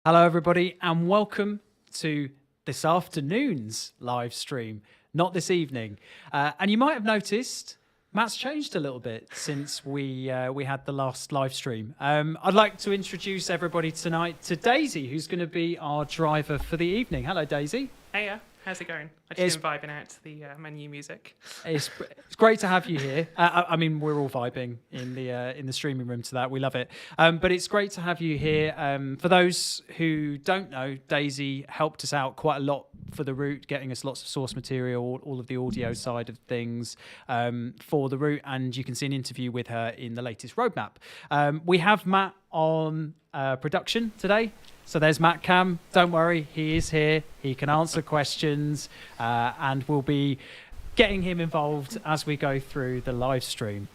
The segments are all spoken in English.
Hello, everybody, and welcome to this afternoon's live stream, not this evening. And you might have noticed Matt's changed a little bit since we had the last live stream. I'd like to introduce everybody tonight to Daisy, who's going to be our driver for the evening. Hello, Daisy. Hiya, how's it going? I've just been vibing out to the menu music. It's great to have you here. I mean, we're all vibing in the streaming room to that. We love it. But it's great to have you here. For those who don't know, Daisy helped us out quite a lot for the route, getting us lots of source material, all of the audio side of things for the route. And you can see an interview with her in the latest roadmap. We have Matt on production today. So there's Matt Cam. Don't worry, he is here. He can answer questions, and we'll be getting him involved as we go through the live stream.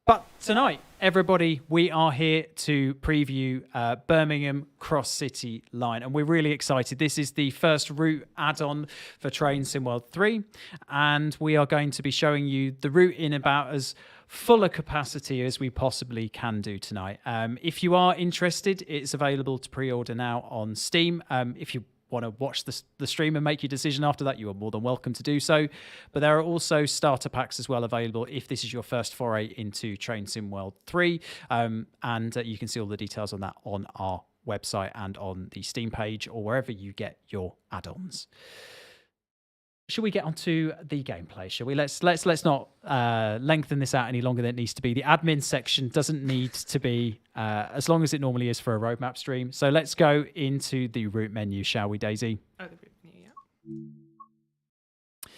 But tonight, everybody, we are here to preview Birmingham Cross-City Line, and we're really excited. This is the first route add-on for Train SimWorld 3, and we are going to be showing you the route in about as full a capacity as we possibly can do tonight. If you are interested, it's available to pre-order now on Steam. If you want to watch the stream and make your decision after that, you are more than welcome to do so. But there are also starter packs as well available if this is your first foray into Train SimWorld 3. And you can see all the details on that on our website and on the Steam page or wherever you get your add-ons. Should we get onto the gameplay? Shall we? Let's not lengthen this out any longer than it needs to be. The admin section doesn't need to be as long as it normally is for a roadmap stream. So let's go into the route menu, shall we, Daisy? Oh, the route menu, yeah.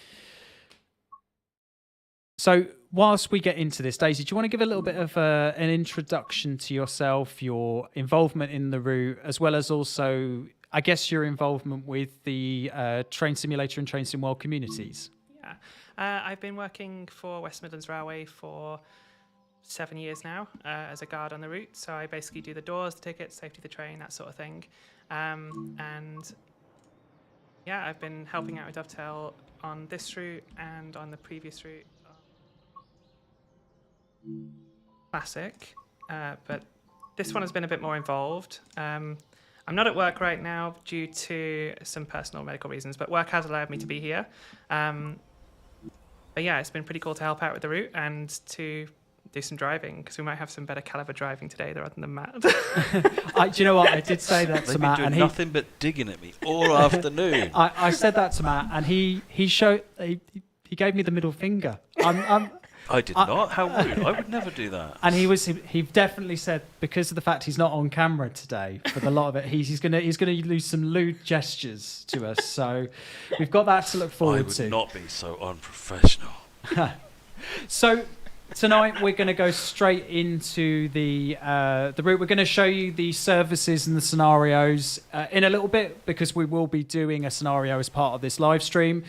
So whilst we get into this, Daisy, do you want to give a little bit of an introduction to yourself, your involvement in the route, as well as also, I guess, your involvement with the Train Simulator and Train SimWorld communities? Yeah. I've been working for West Midlands Railway for 7 years now as a guard on the route. So I basically do the doors, the tickets, safety of the train, that sort of thing. And yeah, I've been helping out with Dovetail on this route and on the previous route. Classic. But this one has been a bit more involved. I'm not at work right now due to some personal medical reasons, but work has allowed me to be here. But yeah, it's been pretty cool to help out with the route and to do some driving, because we might have some better caliber driving today rather than Matt. Do you know what? I did say that to Matt, and nothing but digging at me all afternoon. I said that to Matt, and he gave me the middle finger. I did not. How rude! I would never do that. And he definitely said, because of the fact he's not on camera today for the lot of it, he's gonna use some lewd gestures to us. So we've got that to look forward to. I would not be so unprofessional. So tonight we're going to go straight into the route. We're going to show you the services and the scenarios in a little bit, because we will be doing a scenario as part of this live stream.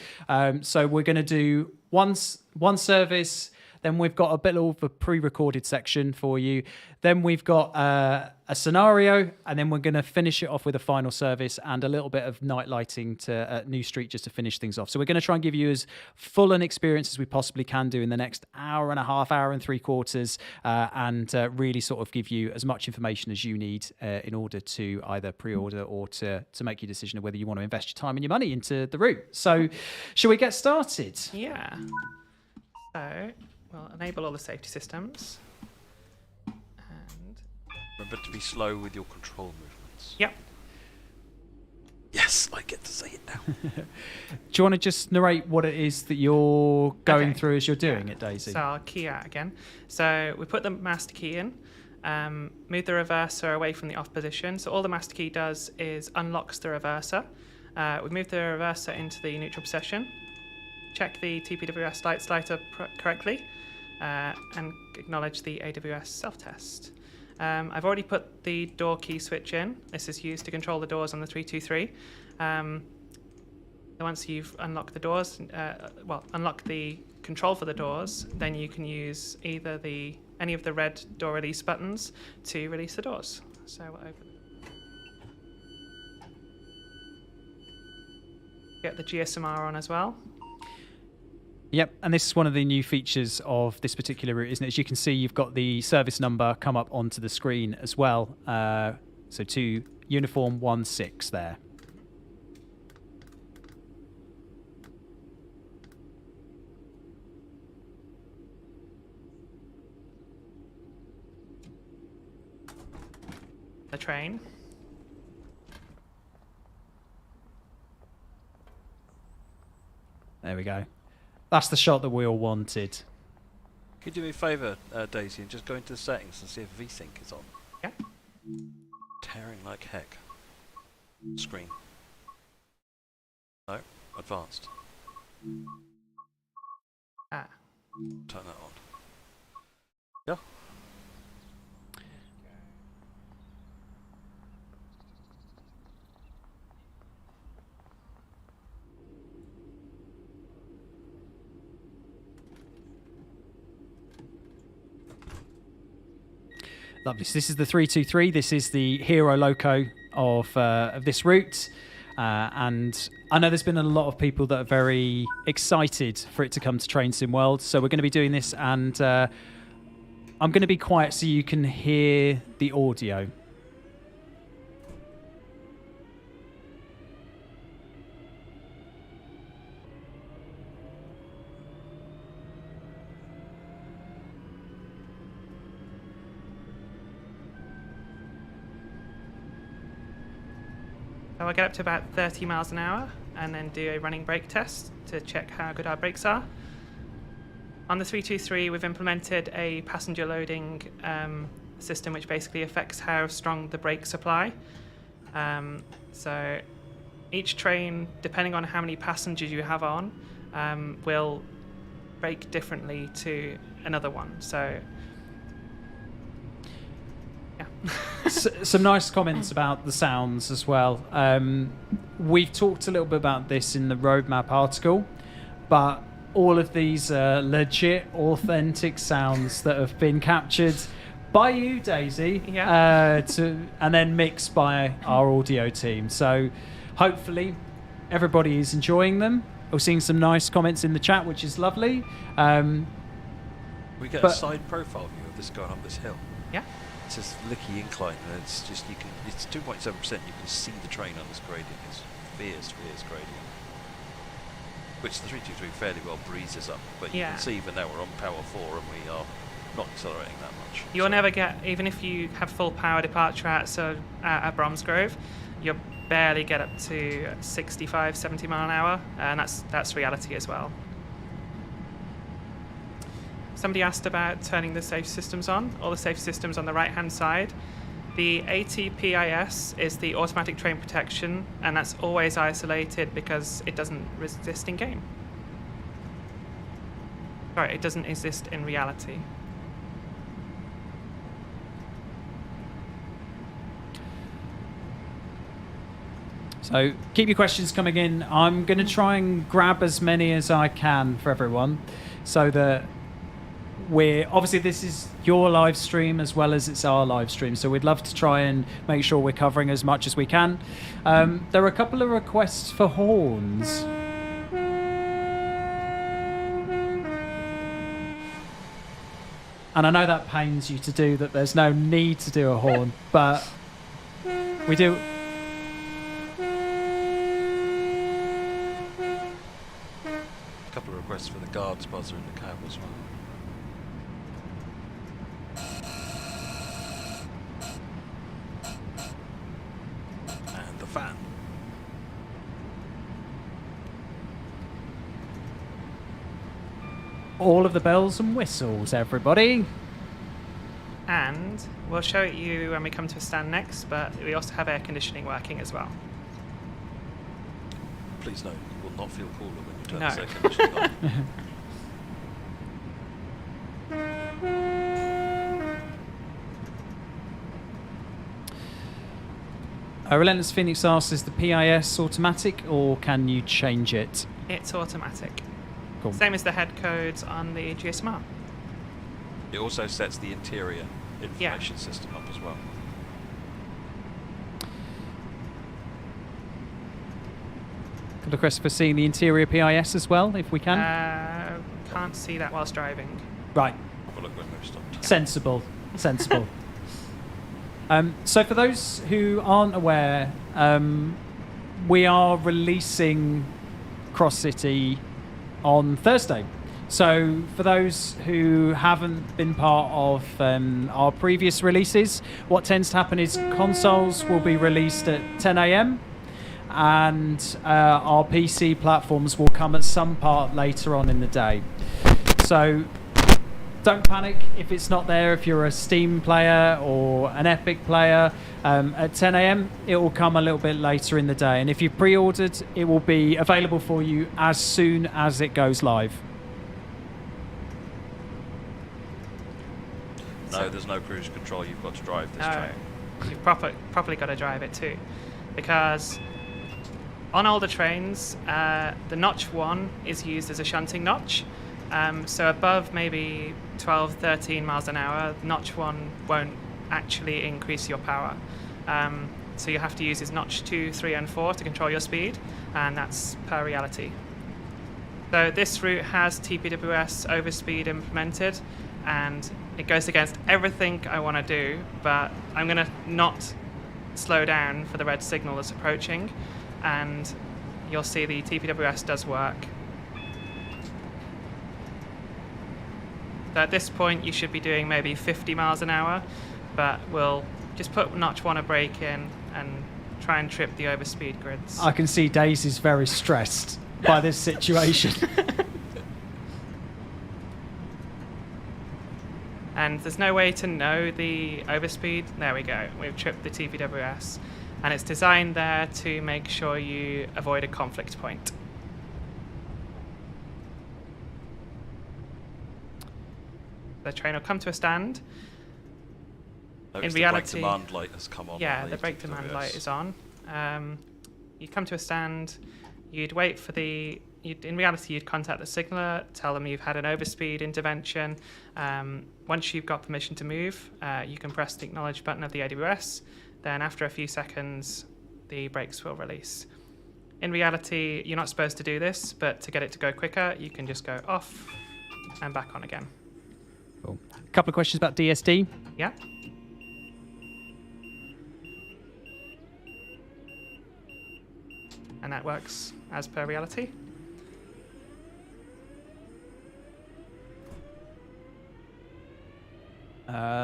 So we're going to do one service. Then we've got a bit of a pre-recorded section for you. Then we've got a scenario, and then we're going to finish it off with a final service and a little bit of night lighting to New Street just to finish things off. So we're going to try and give you as full an experience as we possibly can do in the next hour and a half, hour and three quarters, and really sort of give you as much information as you need in order to either pre-order or to make your decision of whether you want to invest your time and your money into the route. So shall we get started? Yeah. So we'll enable all the safety systems. And Remember to be slow with your control movements. yep. Yes, I get to say it now. Do you want to just narrate what it is that you're going Okay. through as you're doing it, Daisy? So I'll key out again. So we put the master key in, move the reverser away from the off position. So all the master key does is unlocks the reverser. We move the reverser into the neutral position, check the TPWS lights light up correctly, and acknowledge the AWS self-test. I've already put the door key switch in. This is used to control the doors on the 323. Once you've unlocked the doors, unlock the control for the doors, then you can use either any of the red door release buttons to release the doors. So we'll open. Get the GSM-R on as well. Yep, and this is one of the new features of this particular route, isn't it? As you can see, you've got the service number come up onto the screen as well. So to uniform 16 there. The train. There we go. That's the shot that we all wanted. Can you do me a favour, Daisy, and just go into the settings and see if VSync is on? Yeah. Tearing like heck. Screen. No, advanced. Ah. Turn that on. Yeah. Lovely. So this is the 323. This is the hero loco of this route. And I know there's been a lot of people that are very excited for it to come to Train Sim World. So we're going to be doing this, and I'm going to be quiet so you can hear the audio. So I'll get up to about 30 miles an hour and then do a running brake test to check how good our brakes are. On the 323, we've implemented a passenger loading system which basically affects how strong the brakes apply. So each train, depending on how many passengers you have on, will brake differently to another one. So Some nice comments about the sounds as well. We've talked a little bit about this in the roadmap article, but all of these are legit, authentic sounds that have been captured by you, Daisy, and then mixed by our audio team. So hopefully everybody is enjoying them. We're seeing some nice comments in the chat, which is lovely. We get a side profile view of this going up this hill. Yeah. It says Lickey Incline, and it's just it's 2.7%. You can see the train on this gradient. It's fierce gradient, which the 323 fairly well breezes up. But you can see even now we're on power 4 and we are not accelerating that much. You'll never get, even if you have full power departure at Bromsgrove, you'll barely get up to 65, 70 mile an hour, and that's reality as well. Somebody asked about turning the safe systems on. All the safe systems on the right-hand side. The ATPIS is the automatic train protection, and that's always isolated because it doesn't resist in game. Sorry, it doesn't exist in reality. So keep your questions coming in. I'm going to try and grab as many as I can for everyone, so that obviously this is your live stream as well as it's our live stream, so we'd love to try and make sure we're covering as much as we can. There are a couple of requests for horns. And I know that pains you to do that, there's no need to do a horn, but we do. A couple of requests for the guards buzzer in the cab as well. All of the bells and whistles, everybody. And we'll show it you when we come to a stand next, but we also have air conditioning working as well. Please note, you will not feel cooler when you turn No. this air conditioning on. Relentless Phoenix asks, is the PIS automatic or can you change it? It's automatic. Cool. Same as the head codes on the GSM-R. It also sets the interior information system up as well. Could request for seeing the interior PIS as well, if we can. Can't see that whilst driving. Right. Have a look when we've stopped. Sensible. So for those who aren't aware, we are releasing Cross-City on Thursday. So for those who haven't been part of our previous releases, what tends to happen is consoles will be released at 10 a.m. and our PC platforms will come at some part later on in the day. So don't panic if it's not there. If you're a Steam player or an Epic player, at 10 a.m. it will come a little bit later in the day. And if you pre-ordered, it will be available for you as soon as it goes live. No, there's no cruise control. You've got to drive this train. You've properly got to drive it too, because on older trains, the notch 1 is used as a shunting notch. So above maybe 12, 13 miles an hour, notch 1 won't actually increase your power. So you have to use is notch 2, 3, and 4 to control your speed, and that's per reality. So this route has TPWS overspeed implemented, and it goes against everything I want to do, but I'm going to not slow down for the red signal that's approaching, and you'll see the TPWS does work. So at this point you should be doing maybe 50 miles an hour, but we'll just put notch 1 a brake in and try and trip the overspeed grids. I can see Daisy's very stressed by this situation. And there's no way to know the overspeed. There we go. We've tripped the TPWS. And it's designed there to make sure you avoid a conflict point. The train will come to a stand. In reality, the brake demand light has come on. Yeah, the brake demand light is on. You come to a stand, you'd wait for the... in reality, you'd contact the signaller, tell them you've had an overspeed intervention. Once you've got permission to move, you can press the acknowledge button of the AWS. Then after a few seconds, the brakes will release. In reality, you're not supposed to do this, but to get it to go quicker, you can just go off and back on again. Cool. A couple of questions about DSD. Yeah. And that works as per reality.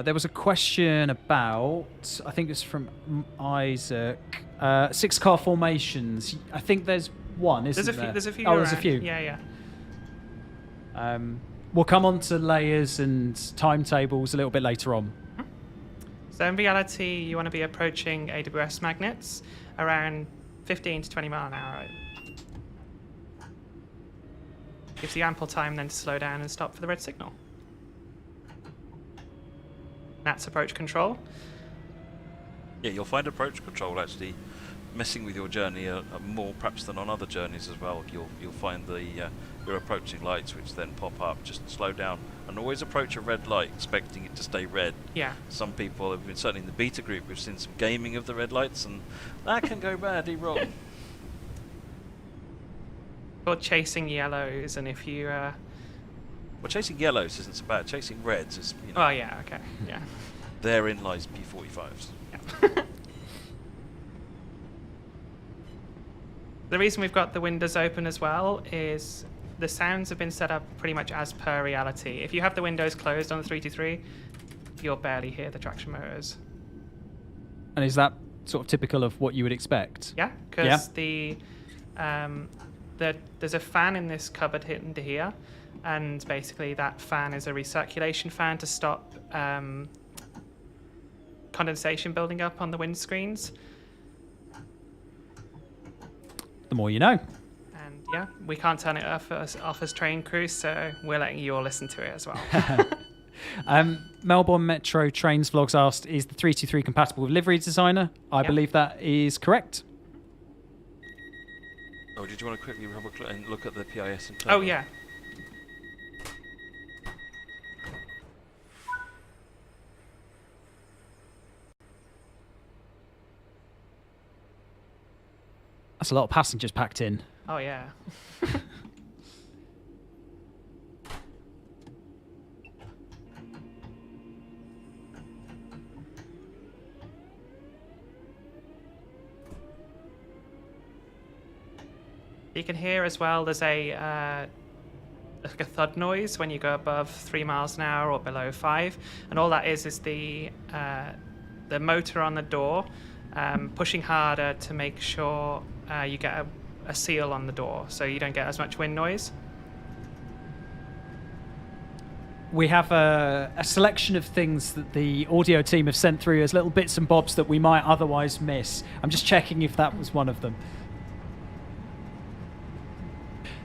There was a question about, I think it's from Isaac, 6-car formations. I think there's one, isn't there? There's a few. Oh, there's a few. Yeah. We'll come on to layers and timetables a little bit later on. So in reality, you want to be approaching AWS magnets around 15 to 20 mile an hour. Gives you ample time then to slow down and stop for the red signal. That's approach control. Yeah, you'll find approach control actually messing with your journey more perhaps than on other journeys as well. You'll find the your approaching lights which then pop up. Just slow down and always approach a red light expecting it to stay red. Yeah. Some people have been, certainly in the beta group, we've seen some gaming of the red lights and that can go badly wrong. Or chasing yellows, and if you well, chasing yellows isn't so bad. Chasing reds is, you know. Oh yeah, okay, yeah. Therein lies P45s. Yeah. The reason we've got the windows open as well is the sounds have been set up pretty much as per reality. If you have the windows closed on the 323, you'll barely hear the traction motors. And is that sort of typical of what you would expect? Yeah, because there's a fan in this cupboard hidden to here, and basically that fan is a recirculation fan to stop condensation building up on the windscreens. The more you know. And yeah, we can't turn it off as train crew, so we're letting you all listen to it as well. Melbourne Metro Trains Vlogs asked, is the 323 compatible with Livery Designer? I believe that is correct. Oh, did you want to quickly have a look at the PIS and Oh, yeah. That's a lot of passengers packed in. Oh, yeah. You can hear as well, there's like a thud noise when you go above 3 miles an hour or below 5, and all that is the motor on the door pushing harder to make sure you get a seal on the door, so you don't get as much wind noise. We have a selection of things that the audio team have sent through as little bits and bobs that we might otherwise miss. I'm just checking if that was one of them.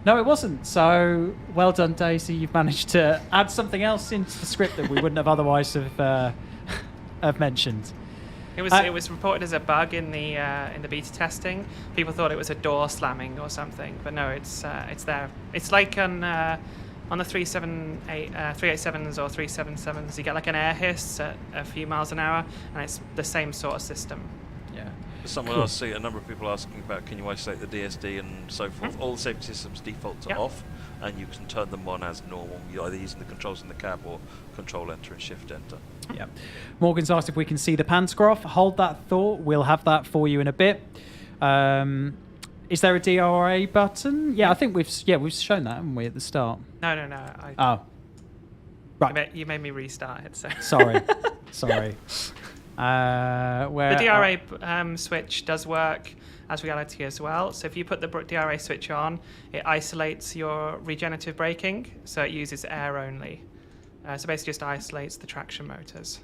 No, it wasn't. So well done, Daisy. You've managed to add something else into the script that we wouldn't have otherwise have mentioned. It was reported as a bug in the beta testing. People thought it was a door slamming or something, but no, it's there. It's like on On the 387s or 377s, you get like an air hiss at a few miles an hour, and it's the same sort of system. Yeah. Someone else, see a number of people asking about can you isolate the DSD and so forth. All the safety systems default to off, and you can turn them on as normal. You're either using the controls in the cab or control enter and shift enter. Yeah. Morgan's asked if we can see the pantograph. Hold that thought. We'll have that for you in a bit. Is there a DRA button? Yeah, I think we've shown that, haven't we, at the start? No. Right. You made me restart it. So. Sorry. The DRA switch does work as reality as well. So if you put the DRA switch on, it isolates your regenerative braking, so it uses air only. So basically just isolates the traction motors.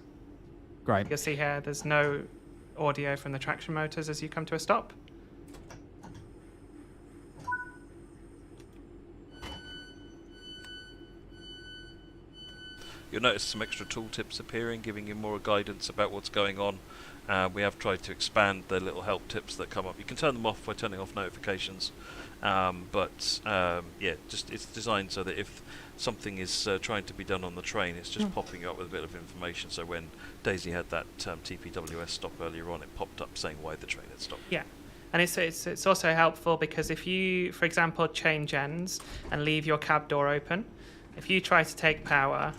Great. You'll see here there's no audio from the traction motors as you come to a stop. You'll notice some extra tooltips appearing, giving you more guidance about what's going on. We have tried to expand the little help tips that come up. You can turn them off by turning off notifications, just it's designed so that if something is trying to be done on the train, it's just popping you up with a bit of information. So when Daisy had that TPWS stop earlier on, it popped up saying why the train had stopped. Yeah. And it's also helpful because if you, for example, change ends and leave your cab door open, if you try to take power,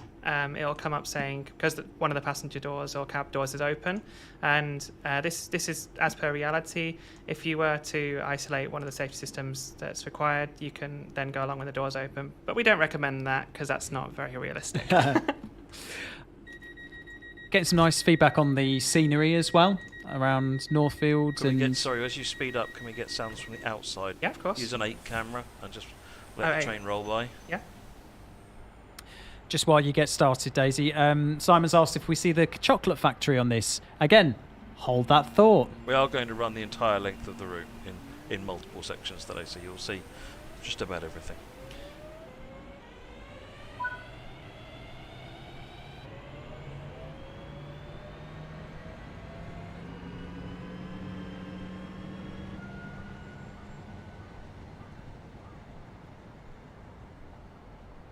it'll come up saying because one of the passenger doors or cab doors is open, and this is as per reality. If you were to isolate one of the safety systems that's required, you can then go along when the doors open. But we don't recommend that because that's not very realistic. Getting some nice feedback on the scenery as well around Northfield. As you speed up, can we get sounds from the outside? Yeah, of course. Use an 8 camera and just let the train roll by. Yeah. Just while you get started, Daisy, Simon's asked if we see the chocolate factory on this. Again, hold that thought. We are going to run the entire length of the route in multiple sections today, so you'll see just about everything.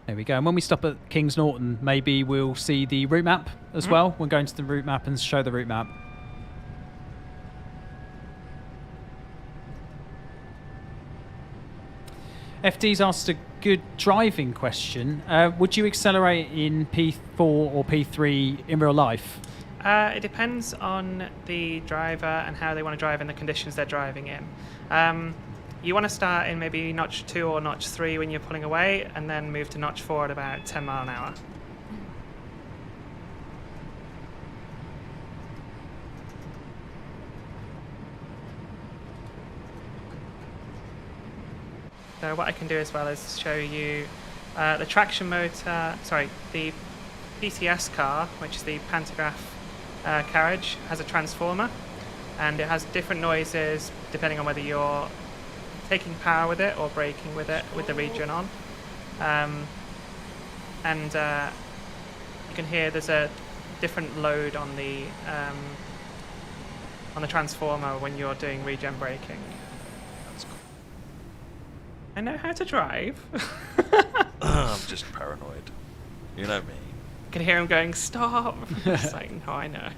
There we go. And when we stop at Kings Norton, maybe we'll see the route map as well. We'll go into the route map and show the route map. FD's asked a good driving question. Would you accelerate in P4 or P3 in real life? It depends on the driver and how they want to drive and the conditions they're driving in. You want to start in maybe notch 2 or notch 3 when you're pulling away, and then move to notch 4 at about 10 mile an hour. So what I can do as well is show you the traction motor, the PCS car, which is the Pantograph carriage, has a transformer, and it has different noises depending on whether you're taking power with it or braking with it with the regen on. And you can hear there's a different load on the transformer when you're doing regen braking. That's cool. I know how to drive. I'm just paranoid. You know me. I can hear him going, stop. It's like, no, I know.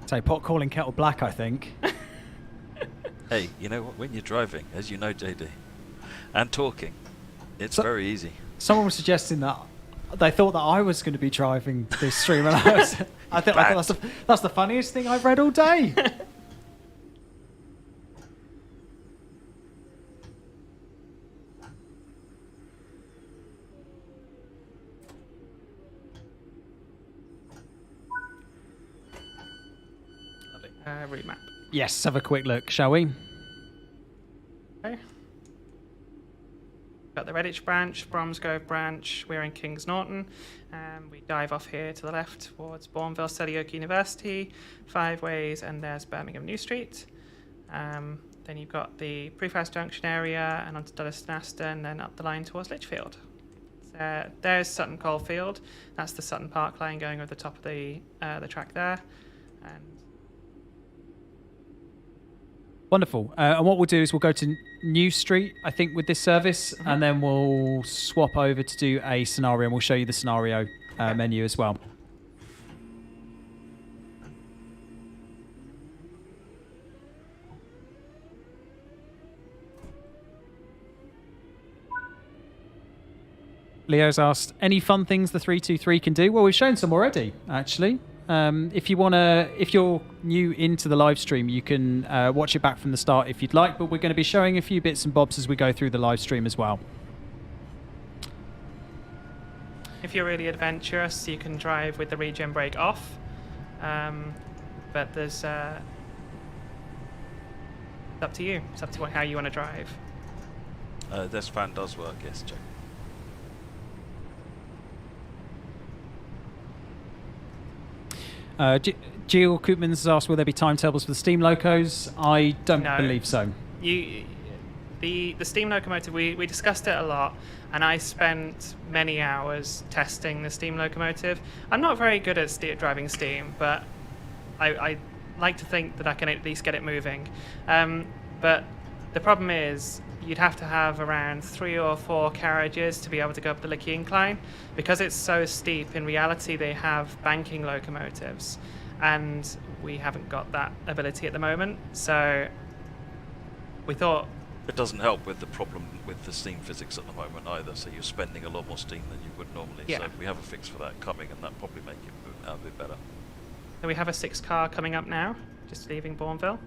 So pot calling kettle black, I think. Hey, you know what? When you're driving, as you know, JD, and talking, it's very easy. Someone was suggesting that they thought that I was going to be driving this stream, and I thought that's the funniest thing I've read all day. Route map. Yes, have a quick look, shall we? Okay. Got the Redditch branch, Bromsgrove branch. We're in Kings Norton. We dive off here to the left towards Bournville Station University, 5 ways, and there's Birmingham New Street. Then you've got the Prefast Junction area and onto Dulles and Aston, then up the line towards Lichfield. So there's Sutton Coldfield. That's the Sutton Park line going over the top of the track there. And wonderful. And what we'll do is we'll go to New Street, I think, with this service, and then we'll swap over to do a scenario, and we'll show you the scenario menu as well. Leo's asked, any fun things the 323 can do? Well, we've shown some already, actually. If you're new into the live stream, you can watch it back from the start if you'd like, but we're going to be showing a few bits and bobs as we go through the live stream as well. If you're really adventurous, you can drive with the regen brake off, but there's it's up to you. It's up to how you want to drive. This fan does work, yes, Joe. Jill Koopmans has asked, will there be timetables for the steam locos? I don't believe so. The steam locomotive, we discussed it a lot, and I spent many hours testing the steam locomotive. I'm not very good at driving steam, but I like to think that I can at least get it moving. But the problem is, you'd have to have around 3 or 4 carriages to be able to go up the Lickey Incline. Because it's so steep, in reality they have banking locomotives, and we haven't got that ability at the moment. So we thought... It doesn't help with the problem with the steam physics at the moment either, so you're spending a lot more steam than you would normally. Yeah. So we have a fix for that coming, and that'll probably make it a bit better. So we have a 6 car coming up now, just leaving Bournville.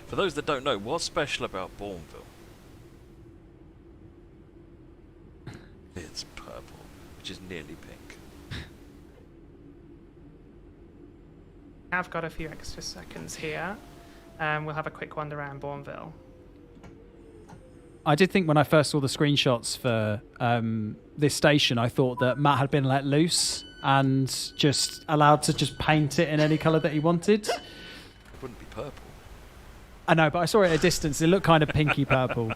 For those that don't know, what's special about Bournville? It's purple, which is nearly pink. I've got a few extra seconds here. We'll have a quick wander around Bournville. I did think when I first saw the screenshots for this station, I thought that Matt had been let loose and just allowed to just paint it in any colour that he wanted. It wouldn't be purple. I know, but I saw it at a distance. It looked kind of pinky purple.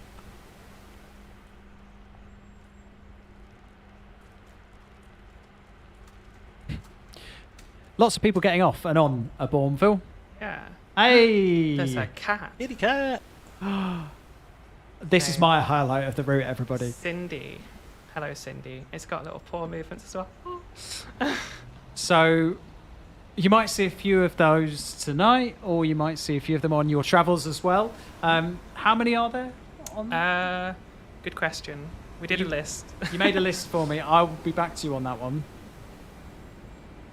Lots of people getting off and on at Bournville. Yeah. Hey! There's a cat. Kitty cat! This is my highlight of the route, everybody. Cindy. Hello, Cindy. It's got little paw movements as well. So you might see a few of those tonight, or you might see a few of them on your travels as well. How many are there? Good question. We did a list. You made a list for me. I'll be back to you on that one.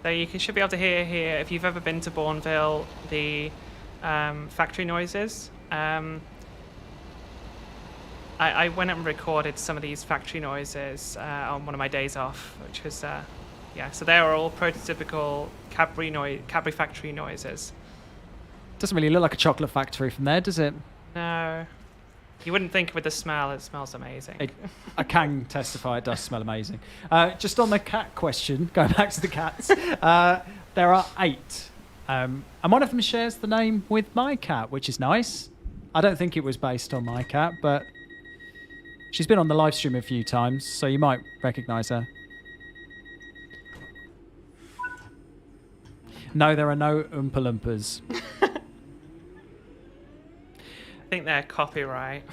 So you should be able to hear here, if you've ever been to Bournville, the factory noises. I went and recorded some of these factory noises on one of my days off, which was, yeah, so they are all prototypical Cadbury factory noises. Doesn't really look like a chocolate factory from there, does it? No. You wouldn't think with the smell, it smells amazing. I can testify it does smell amazing. Just on the cat question, going back to the cats, there are 8. And one of them shares the name with my cat, which is nice. I don't think it was based on my cat, but she's been on the live stream a few times, so you might recognise her. No, there are no Oompa Loompas. I think they're copyright.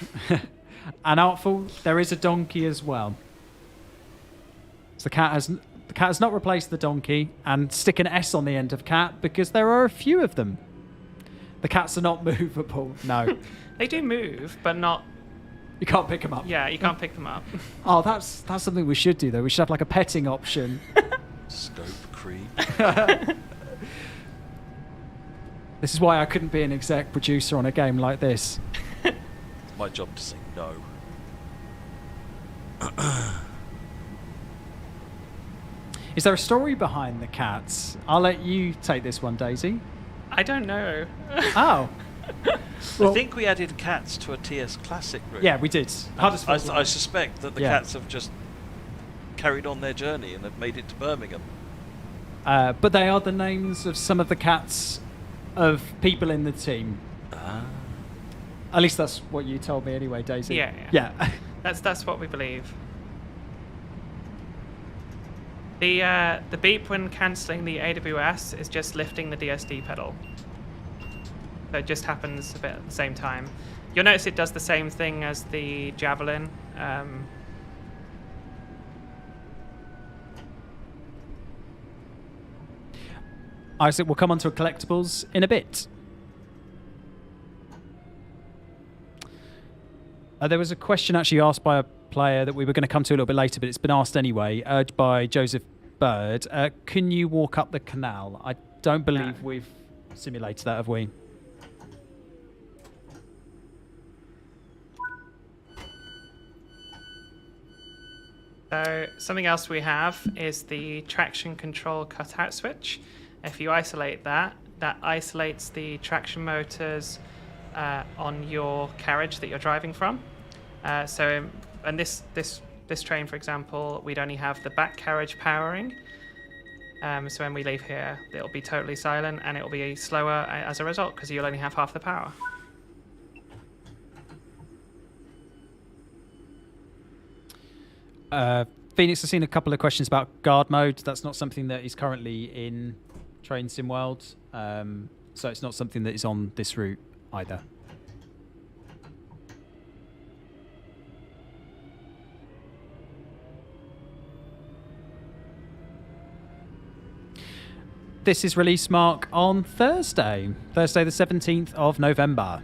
And Artful, there is a donkey as well. So the cat has not replaced the donkey, and stick an S on the end of cat because there are a few of them. The cats are not movable. No. They do move, but not... You can't pick them up. Yeah, you can't pick them up. Oh, that's something we should do, though. We should have like a petting option. Scope creep. This is why I couldn't be an exec producer on a game like this. It's my job to say no. Is there a story behind the cats? I'll let you take this one, Daisy. I don't know. Oh. Well, I think we added cats to a TS Classic route. yeah, we did. I suspect that the Yeah. cats have just carried on their journey and have made it to Birmingham. But they are the names of some of the cats of people in the team. At least that's what you told me anyway, Daisy. Yeah. Yeah. That's what we believe. The beep when cancelling the AWS is just lifting the DSD pedal. So it just happens a bit at the same time. You'll notice it does the same thing as the Javelin. Isaac, we'll come on to Collectibles in a bit. There was a question actually asked by a player that we were going to come to a little bit later, but it's been asked anyway, urged by Joseph Bird. Can you walk up the canal? I don't believe we've simulated that, have we? So something else we have is the traction control cutout switch. If you isolate that, that isolates the traction motors on your carriage that you're driving from. And this train, for example, we'd only have the back carriage powering. So when we leave here, it'll be totally silent and it'll be slower as a result because you'll only have half the power. Phoenix, I've seen a couple of questions about guard mode. That's not something that is currently in Train Sim World, so it's not something that is on this route either. This is release mark on Thursday the 17th of November.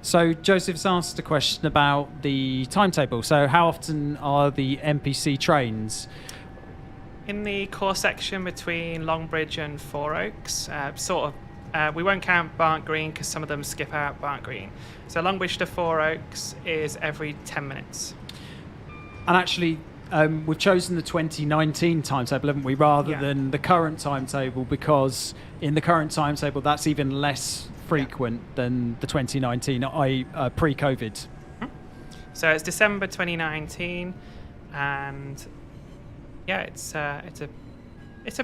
So Joseph's asked a question about the timetable. So how often are the NPC trains? In the core section between Longbridge and Four Oaks, we won't count Barnt Green because some of them skip out Barnt Green. So Longbridge to Four Oaks is every 10 minutes. And actually, we've chosen the 2019 timetable, haven't we, rather than the current timetable, because in the current timetable, that's even less frequent than the 2019, pre-COVID. So it's December 2019, and yeah, it's a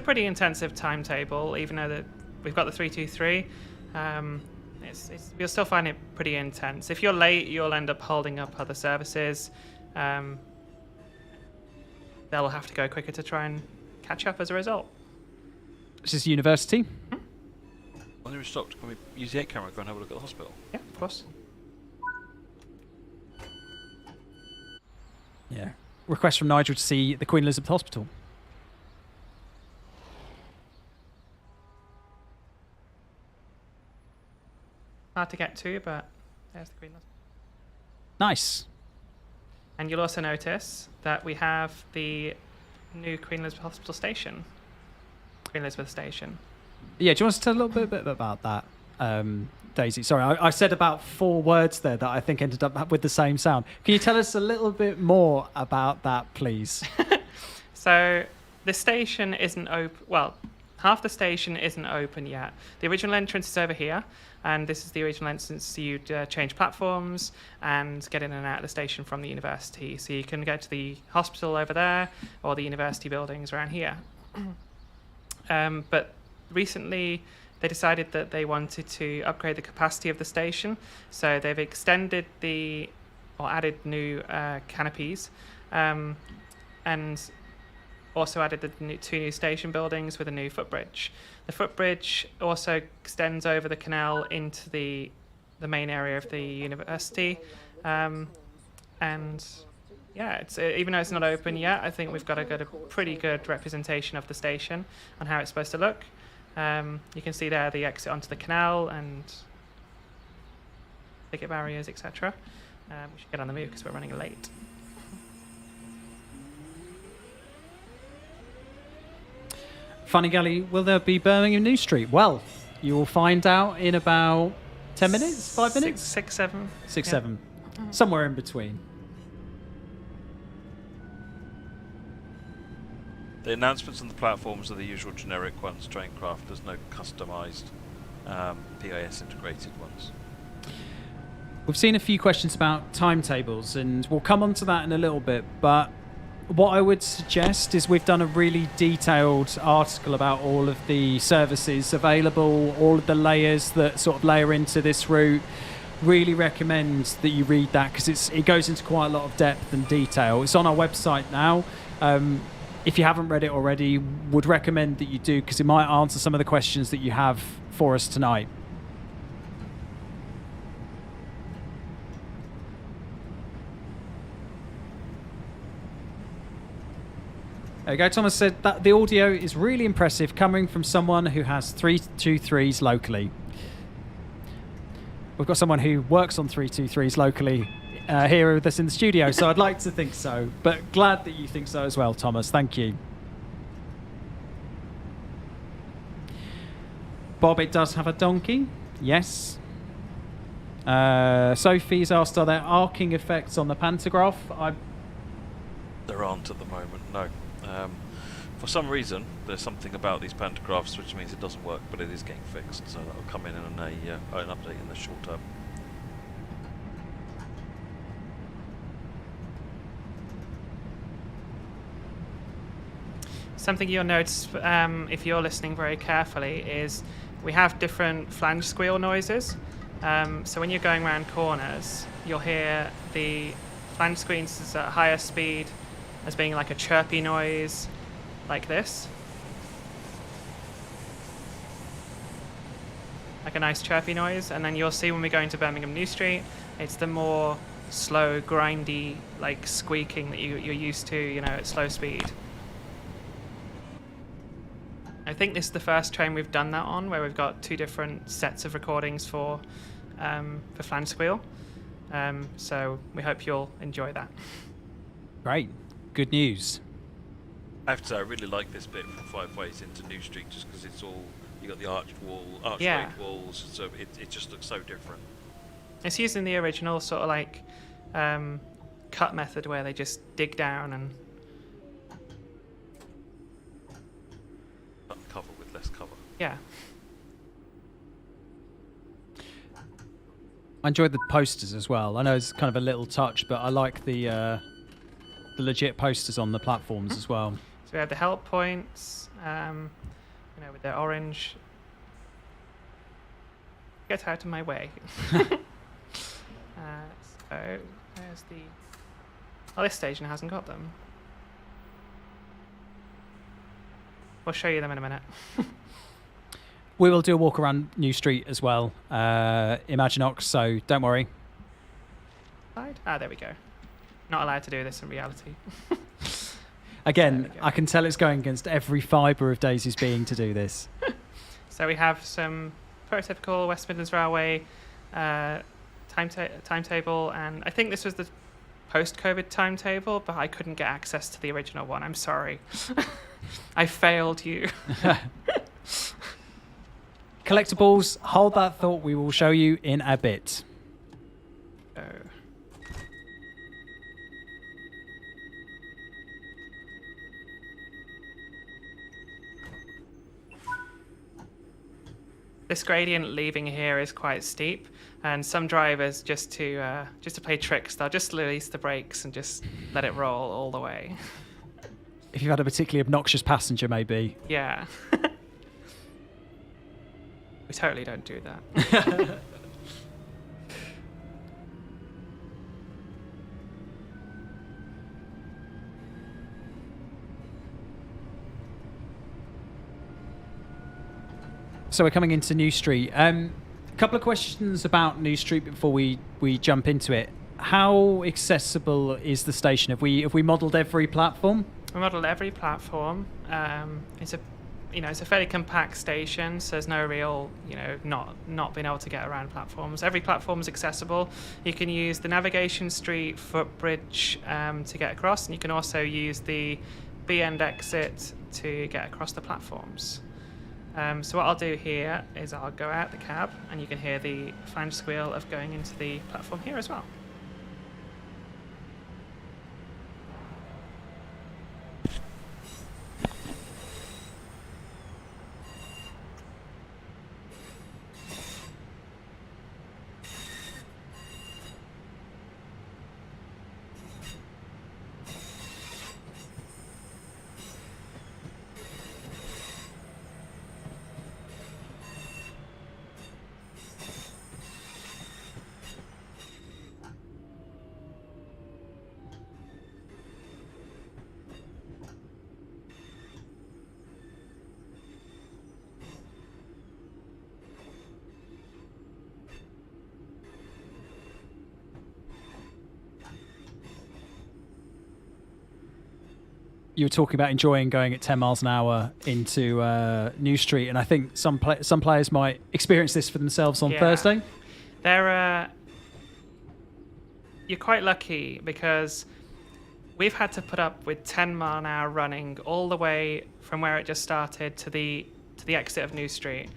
pretty intensive timetable. Even though that we've got the 323, you'll still find it pretty intense. If you're late, you'll end up holding up other services. They'll have to go quicker to try and catch up as a result. This is university. When we're stopped, can we use the 8 camera and go and have a look at the hospital? Yeah, of course. Yeah. Request from Nigel to see the Queen Elizabeth Hospital. Hard to get to, but there's the Queen Elizabeth. Nice. And you'll also notice that we have the new Queen Elizabeth Hospital station. Queen Elizabeth Station. Yeah, do you want us to tell a little bit about that, Daisy? Sorry, I said about 4 words there that I think ended up with the same sound. Can you tell us a little bit more about that, please? So the station isn't open. Well, half the station isn't open yet. The original entrance is over here, and this is the original entrance. So you'd change platforms and get in and out of the station from the university. So you can get to the hospital over there or the university buildings around here. But recently they decided that they wanted to upgrade the capacity of the station. So they've extended or added new canopies, and also added the 2 new station buildings with a new footbridge. The footbridge also extends over the canal into the main area of the university. And yeah, it's even though it's not open yet, I think we've got a pretty good representation of the station and how it's supposed to look. You can see there the exit onto the canal and ticket barriers, etc. We should get on the move because we're running late. Funny Galley, will there be Birmingham New Street? Well, you will find out in about 10 minutes, 5 minutes? 6, 7. 6, Yeah. 7. Somewhere in between. The announcements on the platforms are the usual generic ones, Traincraft. There's no customised PIS integrated ones. We've seen a few questions about timetables, and we'll come on to that in a little bit, but what I would suggest is we've done a really detailed article about all of the services available, all of the layers that sort of layer into this route. really recommend that you read that because it goes into quite a lot of depth and detail. It's on our website now. If you haven't read it already, would recommend that you do because it might answer some of the questions that you have for us tonight. There you go. Thomas said that the audio is really impressive coming from someone who has 323s locally. We've got someone who works on 323s locally here with us in the studio, so I'd like to think so. But glad that you think so as well, Thomas. Thank you. Bob, it does have a donkey. Yes. Sophie's asked, are there arcing effects on the pantograph? There aren't at the moment, no. For some reason, there's something about these pantographs which means it doesn't work, but it is getting fixed, so that will come in an update in the short term. Something you'll notice if you're listening very carefully is we have different flange squeal noises. So when you're going around corners, you'll hear the flange squeals at higher speed as being like a chirpy noise like this. Like a nice chirpy noise. And then you'll see when we go into Birmingham New Street, it's the more slow, grindy, like squeaking that you're used to, you know, at slow speed. I think this is the first train we've done that on, where we've got two different sets of recordings for flange squeal. So we hope you'll enjoy that. Great. Good news. I have to say, I really like this bit from Five Ways into New Street, just because it's all, you got the arched walls, so it just looks so different. It's using the original sort of like cut method where they just dig down and cover with less cover. Yeah. I enjoyed the posters as well. I know it's kind of a little touch, but I like the legit posters on the platforms as well. So we have the help points, with their orange. Get out of my way. So there's the. Oh, this station hasn't got them. We'll show you them in a minute. We will do a walk around New Street as well, Imaginox, so don't worry. There we go. Not allowed to do this in reality. Again, I can tell it's going against every fibre of Daisy's being to do this. So we have some prototypical West Midlands Railway timetable, and I think this was the post-COVID timetable, but I couldn't get access to the original one. I'm sorry. I failed you. Collectibles, hold that thought. We will show you in a bit. Oh. This gradient leaving here is quite steep, and some drivers just to play tricks, they'll just release the brakes and just let it roll all the way. If you've had a particularly obnoxious passenger, maybe. Yeah. We totally don't do that. So we're coming into New Street. A couple of questions about New Street before we jump into it. How accessible is the station? Have we modelled every platform? We modelled every platform. It's a fairly compact station, so there's no real, not being able to get around platforms. Every platform is accessible. You can use the Navigation Street footbridge to get across, and you can also use the B-end exit to get across the platforms. So what I'll do here is I'll go out the cab, and you can hear the flange squeal of going into the platform here as well. you were talking about enjoying going at 10 miles an hour into New Street, and I think some players might experience this for themselves on Thursday. You're quite lucky because we've had to put up with 10 mile an hour running all the way from where it just started to the exit of New Street.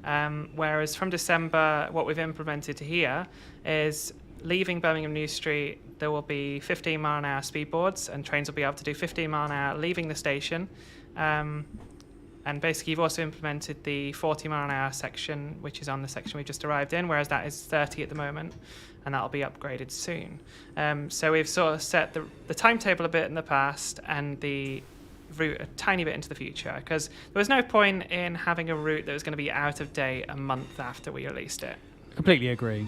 Whereas from December, what we've implemented here is leaving Birmingham New Street, there will be 15 mile an hour speed boards, and trains will be able to do 15 mile an hour leaving the station. And basically, you've also implemented the 40 mile an hour section, which is on the section we just arrived in, whereas that is 30 at the moment, and that'll be upgraded soon. So we've sort of set the timetable a bit in the past and the route a tiny bit into the future, because there was no point in having a route that was going to be out of date a month after we released it. Completely agree.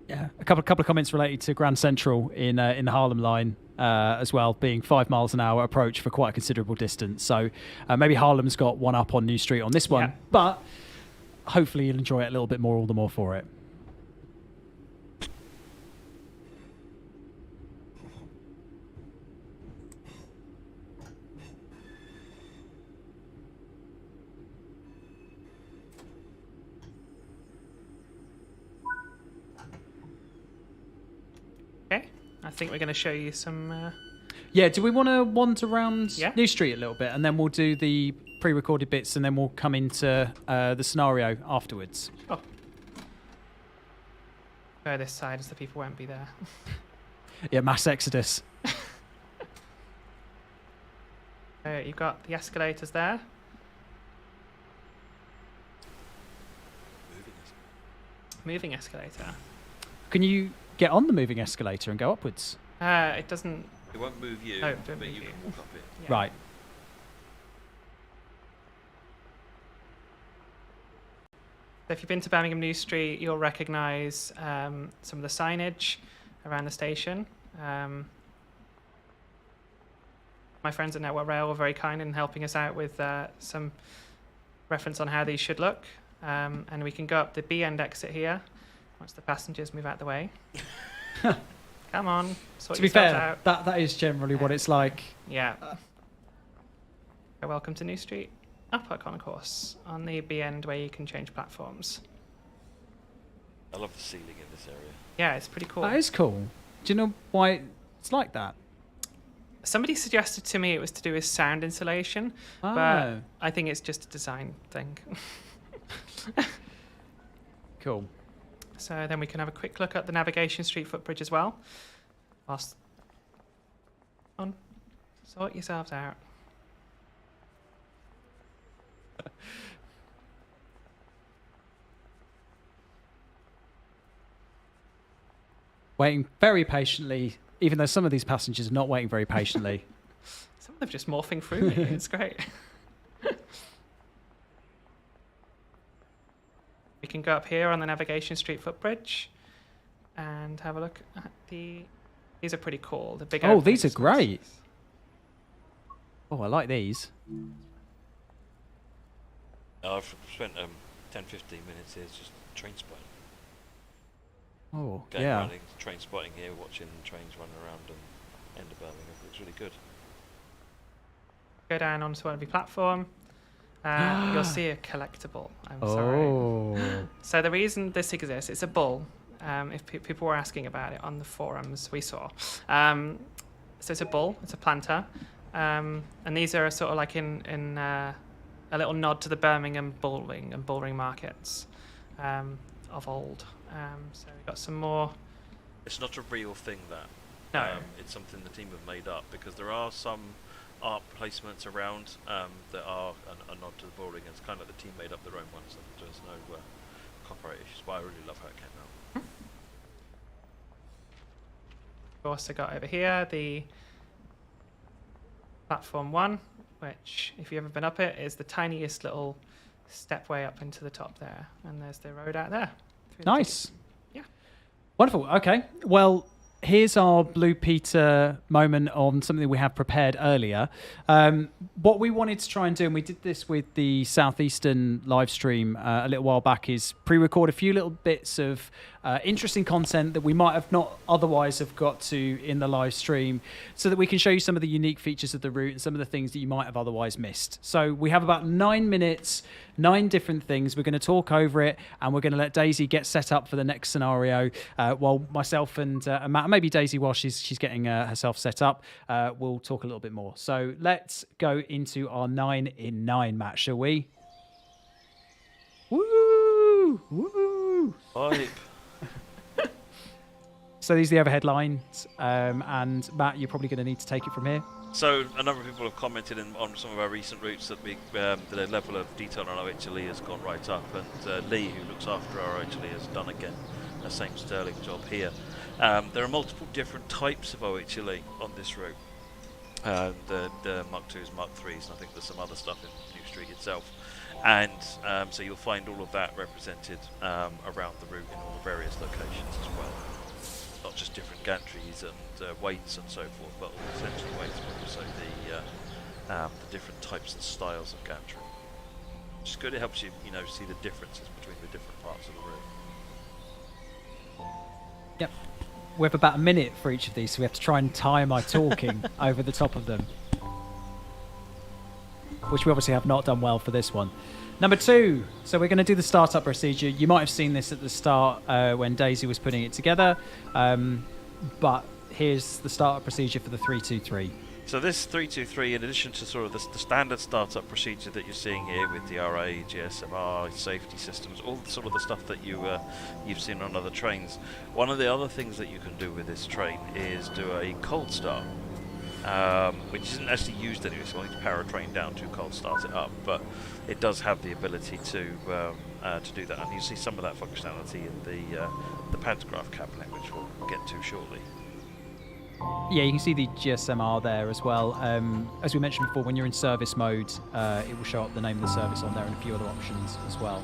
Yeah, a couple of comments related to Grand Central in the Harlem line as well, being 5 miles an hour approach for quite a considerable distance. So maybe Harlem's got one up on New Street on this one, but hopefully you'll enjoy it a little bit more, all the more for it. I think we're going to show you some... Yeah, do we want to wander around New Street a little bit, and then we'll do the pre-recorded bits, and then we'll come into the scenario afterwards? Oh. Go this side, as the people won't be there. Yeah, mass exodus. You've got the escalators there. Moving escalator. Can you get on the moving escalator and go upwards? It doesn't... It won't move you, but you can walk up it. Yeah. Right. So if you've been to Birmingham New Street, you'll recognise some of the signage around the station. My friends at Network Rail were very kind in helping us out with some reference on how these should look. And we can go up the B-end exit here once the passengers move out the way. Come on, sort to be yourselves fair, out. that is generally what it's like. Yeah. Welcome to New Street. Upper concourse on the B end where you can change platforms. I love the ceiling in this area. Yeah, it's pretty cool. That is cool. Do you know why it's like that? Somebody suggested to me it was to do with sound insulation, but I think it's just a design thing. Cool. So then we can have a quick look at the Navigation Street footbridge as well. Whilst on, sort yourselves out. Waiting very patiently, even though some of these passengers are not waiting very patiently. Some of them just morphing through me. It's great. We can go up here on the Navigation Street footbridge and have a look at the... These are pretty cool. The big. Oh, these are great. Oh, I like these. I've spent 10-15 minutes here just train spotting. Oh, Going yeah. running, train spotting here, watching trains run around and end of Birmingham. It's really good. Go down onto every platform. You'll see a collectible. I'm sorry. So the reason this exists, it's a bull. If people were asking about it on the forums, we saw. So it's a bull. It's a planter. And these are sort of like in a little nod to the Birmingham bull ring and bull ring markets of old. So we've got some more. It's not a real thing, that. No. It's something the team have made up, because there are some art placements around that are a nod to the bull ring. It's kind of like the team made up their own ones, and there's no copyright issues, but I really love how it came out. We've also got over here the platform 1, which, if you've ever been up it, is the tiniest little stepway up into the top there. And there's the road out there. Nice. Yeah. Wonderful. Okay. Well, here's our Blue Peter moment on something we have prepared earlier. What we wanted to try and do, and we did this with the Southeastern live stream a little while back, is pre-record a few little bits of interesting content that we might have not otherwise have got to in the live stream, so that we can show you some of the unique features of the route and some of the things that you might have otherwise missed. So we have about 9 minutes, 9 different things. We're going to talk over it, and we're going to let Daisy get set up for the next scenario, while myself and Matt, maybe Daisy while she's getting herself set up, we'll talk a little bit more. So let's go into our 9 in 9 match, shall we? Woo! Woo! Hype. So these are the overhead lines, and Matt, you're probably going to need to take it from here. So a number of people have commented on some of our recent routes that the level of detail on RHTT has gone right up, and Lee, who looks after RHTT, has done again the same sterling job here. There are multiple different types of RHTT on this route. The Mark 2s, Mark 3s, and I think there's some other stuff in New Street itself. And so you'll find all of that represented around the route in all the various locations as well. Not just different gantries and weights and so forth, but essentially weights, but also the different types and styles of gantry. Which is good. It helps you, see the differences between the different parts of the route. Yep. We have about a minute for each of these, so we have to try and time my talking over the top of them, which we obviously have not done well for this one. Number 2, so we're going to do the startup procedure. You might have seen this at the start when Daisy was putting it together, but here's the startup procedure for the 323. So this 323, in addition to sort of the standard startup procedure that you're seeing here with the RA, GSM-R, safety systems, all sort of the stuff that you've seen on other trains, one of the other things that you can do with this train is do a cold start. Which isn't actually used anyway, so I need to power a train down to cold start it up, but it does have the ability to do that, and you see some of that functionality in the Pantograph cabinet, which we'll get to shortly. Yeah, you can see the GSM-R there as well. As we mentioned before, when you're in service mode, it will show up the name of the service on there and a few other options as well.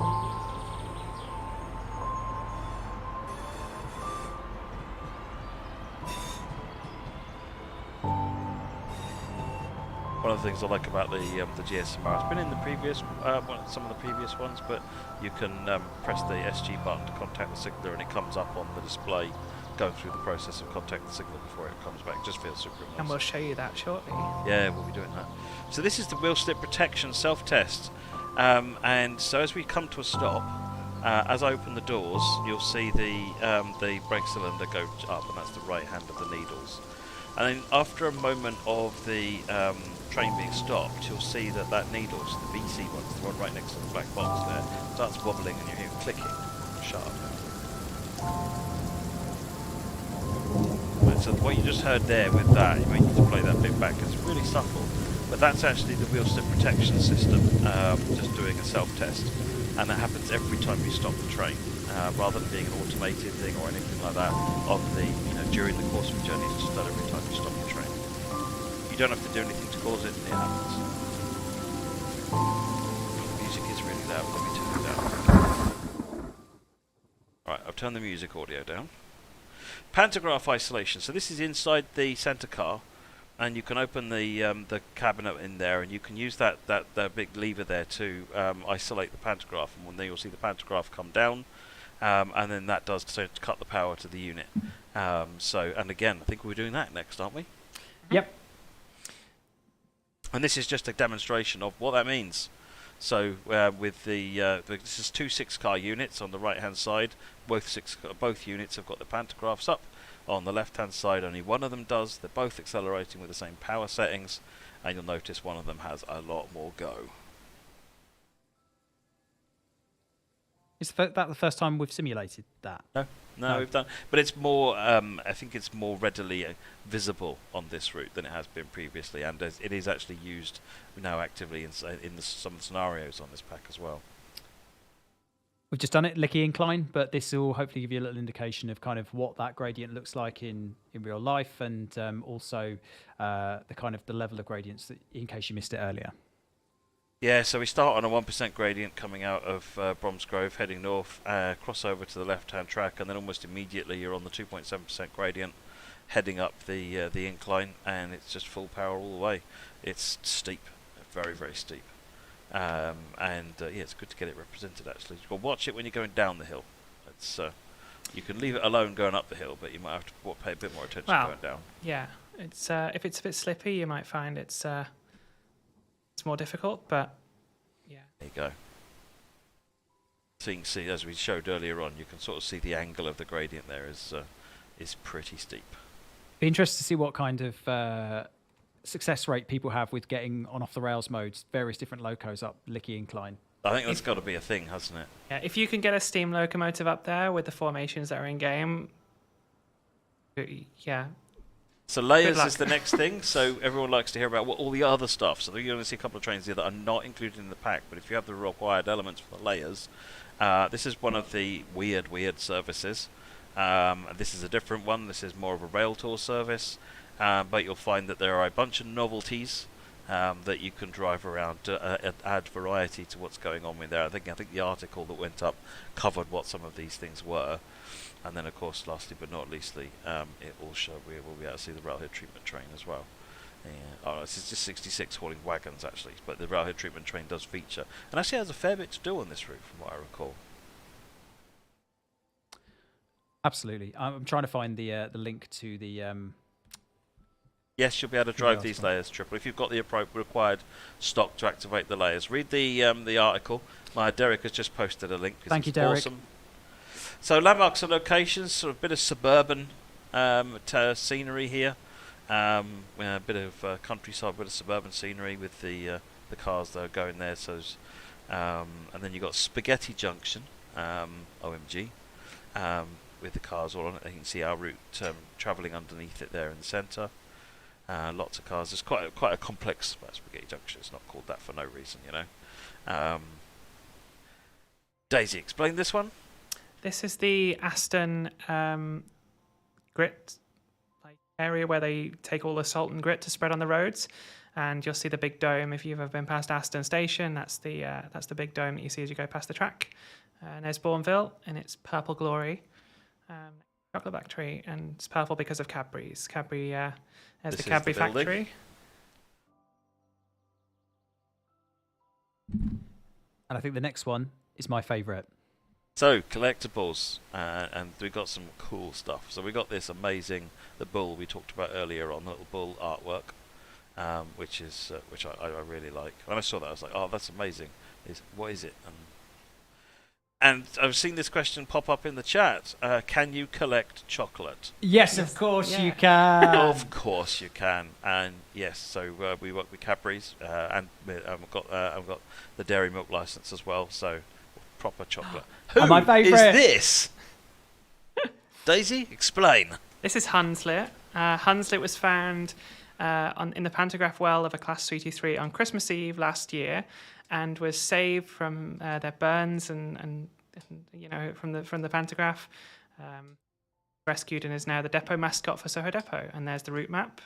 One of the things I like about the GSM-R, it's been in the previous some of the previous ones, but you can press the SG button to contact the signaller, and it comes up on the display, going through the process of contacting the signaller before it comes back. It just feels super nice. And we'll show you that shortly. Yeah, we'll be doing that. So this is the wheel slip protection self-test, and so as we come to a stop, as I open the doors, you'll see the brake cylinder go up, and that's the right hand of the needles. And then after a moment of the train being stopped, you'll see that needle, so the BC one, the one right next to the black box there, starts wobbling, and you hear it clicking sharp. Right, so what you just heard there with that, you might need to play that bit back, it's really subtle, but that's actually the wheel slip protection system, just doing a self-test, and that happens every time you stop the train, rather than being an automated thing or anything like that. During the course of the journey, it's just done every time you stop the train. You don't have to do anything to cause it, it happens. The music is really loud, let me turn it down. Right, I've turned the music audio down. Pantograph isolation. So this is inside the centre car, and you can open the cabinet in there, and you can use that big lever there to isolate the pantograph, and then you'll see the pantograph come down, and then that does so to cut the power to the unit. And again, I think we're doing that next, aren't we? Yep. And this is just a demonstration of what that means. So with this is 2 6-car units on the right hand side. Both units have got the pantographs up. On the left hand side, only one of them does. They're both accelerating with the same power settings, and you'll notice one of them has a lot more go. Is that the first time we've simulated that? No, we've done, but it's more. I think it's more readily visible on this route than it has been previously, and it is actually used now actively in some of the scenarios on this pack as well. We've just done it, Lickey Incline, but this will hopefully give you a little indication of kind of what that gradient looks like in real life, and also the level of gradients that, in case you missed it earlier. Yeah, so we start on a 1% gradient coming out of Bromsgrove, heading north, cross over to the left-hand track, and then almost immediately you're on the 2.7% gradient, heading up the incline, and it's just full power all the way. It's steep, very, very steep. Yeah, it's good to get it represented, actually. Well, watch it when you're going down the hill. It's You can leave it alone going up the hill, but you might have to pay a bit more attention Well, going down. Yeah, it's if it's a bit slippy, you might find it's more difficult, but yeah. There you go. So you can see, as we showed earlier on, you can sort of see the angle of the gradient there is pretty steep. Be interested to see what kind of success rate people have with getting on off the rails modes, various different locos up Lickey Incline. I think that's got to be a thing, hasn't it? Yeah, if you can get a steam locomotive up there with the formations that are in game, yeah. So layers is the next thing. So everyone likes to hear about all the other stuff. So you're going to see a couple of trains here that are not included in the pack. But if you have the required elements for the layers, this is one of the weird services. This is a different one. This is more of a rail tour service. But you'll find that there are a bunch of novelties that you can drive around to add variety to what's going on with there. I think the article that went up covered what some of these things were. And then, of course, lastly but not leastly, it will show we will be able to see the railhead treatment train as well. Oh, this is just 66 hauling wagons, actually, but the railhead treatment train does feature. And actually has a fair bit to do on this route, from what I recall. Absolutely. I'm trying to find the link to the... Yes, you'll be able to drive these layers, Triple, if you've got the required stock to activate the layers. Read the article. Derek has just posted a link. Thank you, Derek. Awesome. So landmarks and locations, sort of a bit of suburban scenery here. A bit of countryside, a bit of suburban scenery with the cars that are going there. So, and then you've got Spaghetti Junction, OMG, with the cars all on it. You can see our route travelling underneath it there in the centre. Lots of cars. It's quite a complex Spaghetti Junction. It's not called that for no reason, you know. Daisy, explain this one. This is the Aston grit area where they take all the salt and grit to spread on the roads, and you'll see the big dome if you've ever been past Aston Station. That's the big dome that you see as you go past the track. And there's Bournville in its purple glory, chocolate factory, and it's purple because of Cadbury's. Cadbury, there's the Cadbury factory. And I think the next one is my favourite. So, collectibles, and we've got some cool stuff. So we got this amazing, the bull we talked about earlier on, the little bull artwork, which I really like. When I saw that, I was like, oh, that's amazing. What is it? And I've seen this question pop up in the chat. Can you collect chocolate? Yes, of course you can. Of course you can. And yes, so we work with Cadbury's, and I've got the dairy milk license as well. So proper chocolate. Who my favourite is this? Daisy, explain. This is Hunslet. Hunslet was found in the Pantograph well of a Class 323 on Christmas Eve last year, and was saved from their burns and you know from the Pantograph. Rescued and is now the depot mascot for Soho Depot. And there's the route map.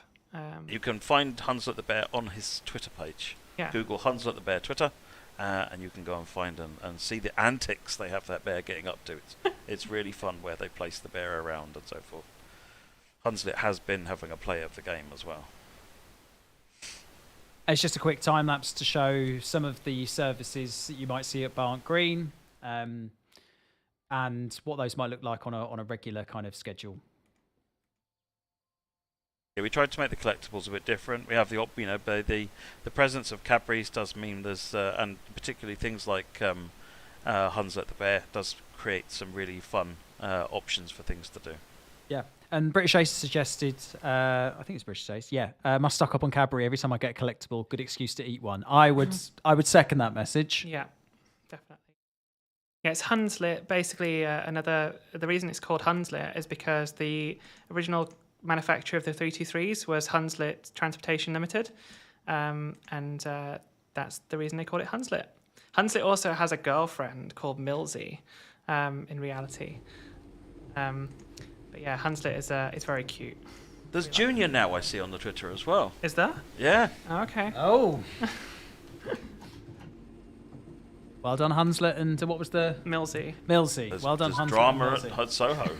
You can find Hunslet the Bear on his Twitter page. Yeah. Google Hunslet the Bear Twitter. And you can go and find and see the antics they have that bear getting up to. It's really fun where they place the bear around and so forth. Hunslet has been having a play of the game as well. It's just a quick time lapse to show some of the services that you might see at Barnt Green, and what those might look like on a regular kind of schedule. Yeah, we tried to make the collectibles a bit different. We have the presence of Cadbury's does mean there's and particularly things like Hunslet the Bear does create some really fun options for things to do. Yeah, and British Ace suggested, I think it's British Ace, yeah, must stock up on Cadbury every time I get a collectible. Good excuse to eat one. I would second that message. Yeah, definitely. Yeah, it's Hunslet. Basically, the reason it's called Hunslet is because the original manufacturer of the 323s was Hunslet Transportation Limited, and that's the reason they call it Hunslet. Hunslet also has a girlfriend called Millsy, in reality. But yeah, Hunslet is very cute. There's Junior now I see on the Twitter as well. Is there? Yeah. Oh, okay. Oh. Well done, Hunslet, and what was the... Millsy. Well done, Hunslet. Drama at Soho.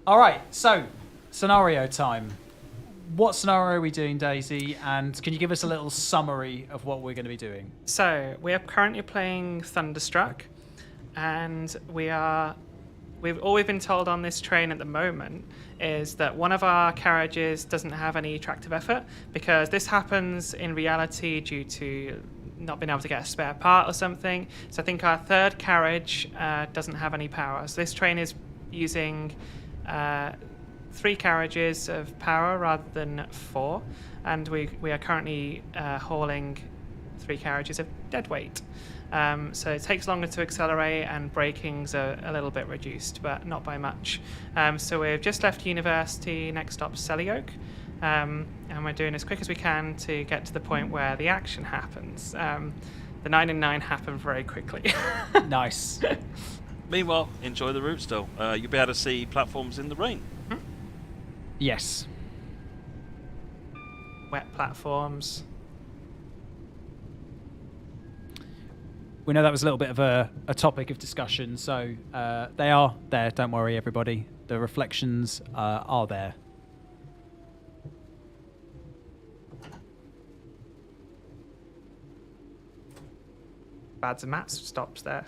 All right, so scenario time. What scenario are we doing, Daisy? And can you give us a little summary of what we're going to be doing? So we are currently playing Thunderstruck, and we are all we've been told on this train at the moment is that one of our carriages doesn't have any tractive effort, because this happens in reality due to not being able to get a spare part or something. So I think our third carriage doesn't have any power. So this train is using 3 carriages of power rather than 4, and we are currently hauling 3 carriages of dead weight. So it takes longer to accelerate, and braking's a little bit reduced, but not by much. So we've just left university, next stop Sellyoak, and we're doing as quick as we can to get to the point where the action happens. The 9 and 9 happen very quickly. Nice. Meanwhile, enjoy the route still. You'll be able to see platforms in the rain. Yes. Wet platforms. We know that was a little bit of a topic of discussion, so they are there. Don't worry, everybody. The reflections are there. Bads and Matt's stops there.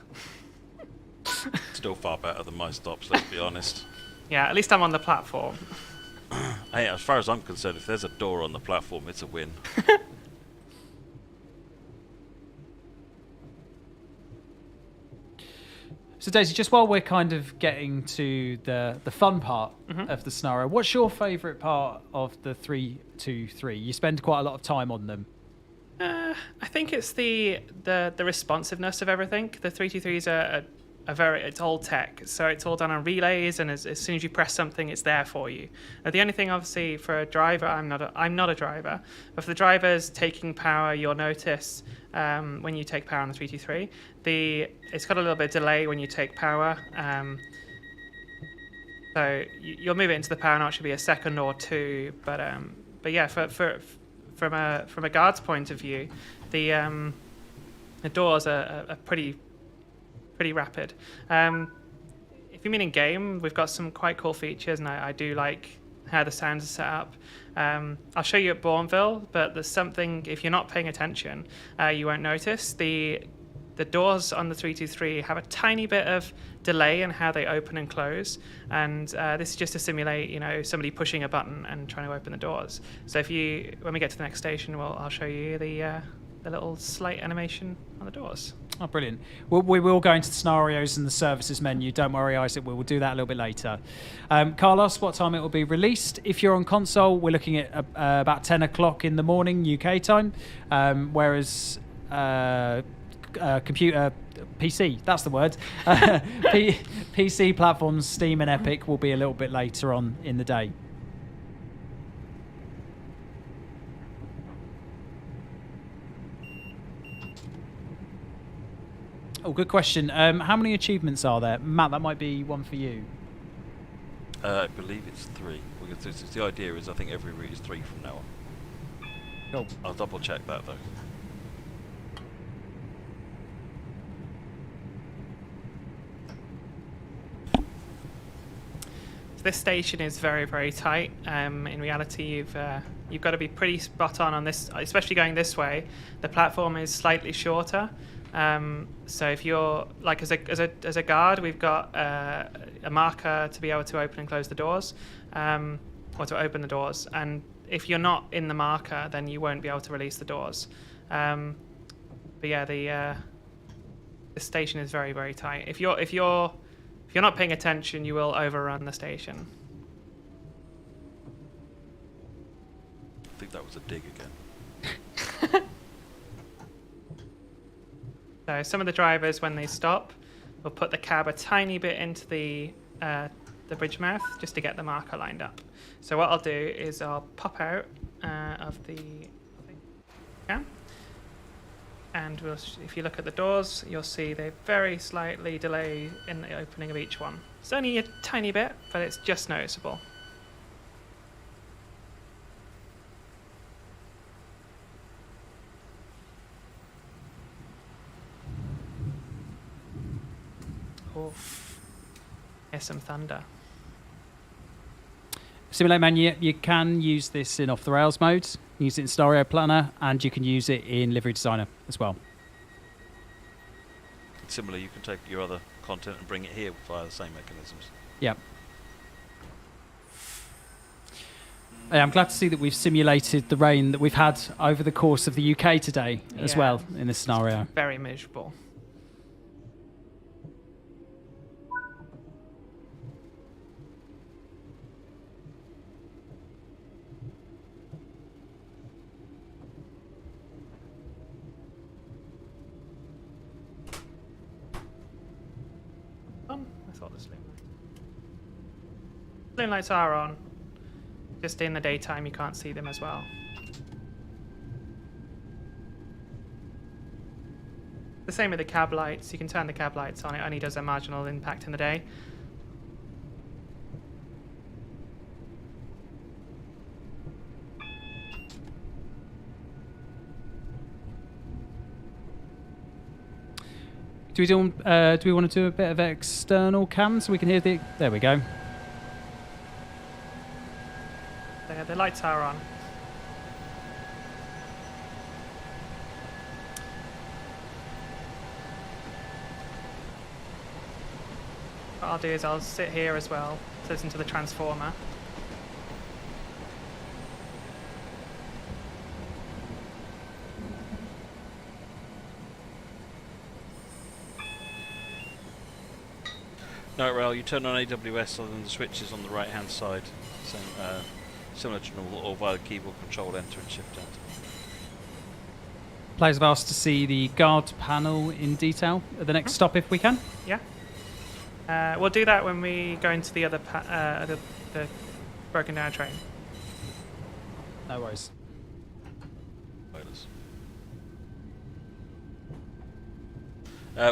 Still far better than my stops, let's be honest. Yeah, at least I'm on the platform. Hey, as far as I'm concerned, if there's a door on the platform, it's a win. So Daisy, just while we're kind of getting to the fun part of the scenario, what's your favourite part of the 323? You spend quite a lot of time on them. I think it's the responsiveness of everything. The 323s are it's all tech, so it's all done on relays, and as soon as you press something, it's there for you. The only thing, obviously, for a driver, I'm not a driver, but for the drivers taking power, you'll notice when you take power on the 323, it's got a little bit of delay when you take power. So you'll move it into the power, and it should be a second or 2. But yeah, from a guard's point of view, the doors are pretty rapid. If you mean in game, we've got some quite cool features, and I do like how the sounds are set up. I'll show you at Bournville, but there's something, if you're not paying attention, you won't notice. The doors on the 323 have a tiny bit of delay in how they open and close, and this is just to simulate, somebody pushing a button and trying to open the doors. So when we get to the next station, I'll show you the little slight animation on the doors. Oh, brilliant. We will go into the scenarios and the services menu. Don't worry, Isaac. We will do that a little bit later. Carlos, what time it will be released? If you're on console, we're looking at about 10 o'clock in the morning UK time, whereas computer PC, that's the word. PC platforms, Steam and Epic will be a little bit later on in the day. Oh, good question. How many achievements are there? Matt, that might be one for you. I believe it's 3. The idea is I think every route is 3 from now on. Cool. I'll double check that though. So this station is very, very tight. In reality, you've got to be pretty spot on this, especially going this way. The platform is slightly shorter. So if you're like as a guard, we've got a marker to be able to open and close the doors, or to open the doors. And if you're not in the marker, then you won't be able to release the doors. But yeah, the station is very, very tight. If you're not paying attention, you will overrun the station. I think that was a dig again. So some of the drivers, when they stop, will put the cab a tiny bit into the bridge mouth just to get the marker lined up. So what I'll do is I'll pop out of the cam, and if you look at the doors, you'll see they very slightly delay in the opening of each one. It's only a tiny bit, but it's just noticeable. Here's some thunder. Simulate Man, you can use this in off-the-rails mode, use it in Scenario Planner, and you can use it in Livery Designer as well. Similarly, you can take your other content and bring it here via the same mechanisms. Yeah. I'm glad to see that we've simulated the rain that we've had over the course of the UK today as well in this scenario. Very miserable. I thought the saloon lights are on. Just in the daytime, you can't see them as well. The same with the cab lights. You can turn the cab lights on. It only does a marginal impact in the day. Do we want to do a bit of external cam so we can hear the... There we go. The lights are on. What I'll do is I'll sit here as well to listen to the transformer. No, Rail, you turn on AWS and the switch is on the right hand side. So, similar to normal, or via the keyboard control enter and shift enter. Players have asked to see the guard panel in detail at the next stop if we can. Yeah. We'll do that when we go into the other the broken down train. No worries.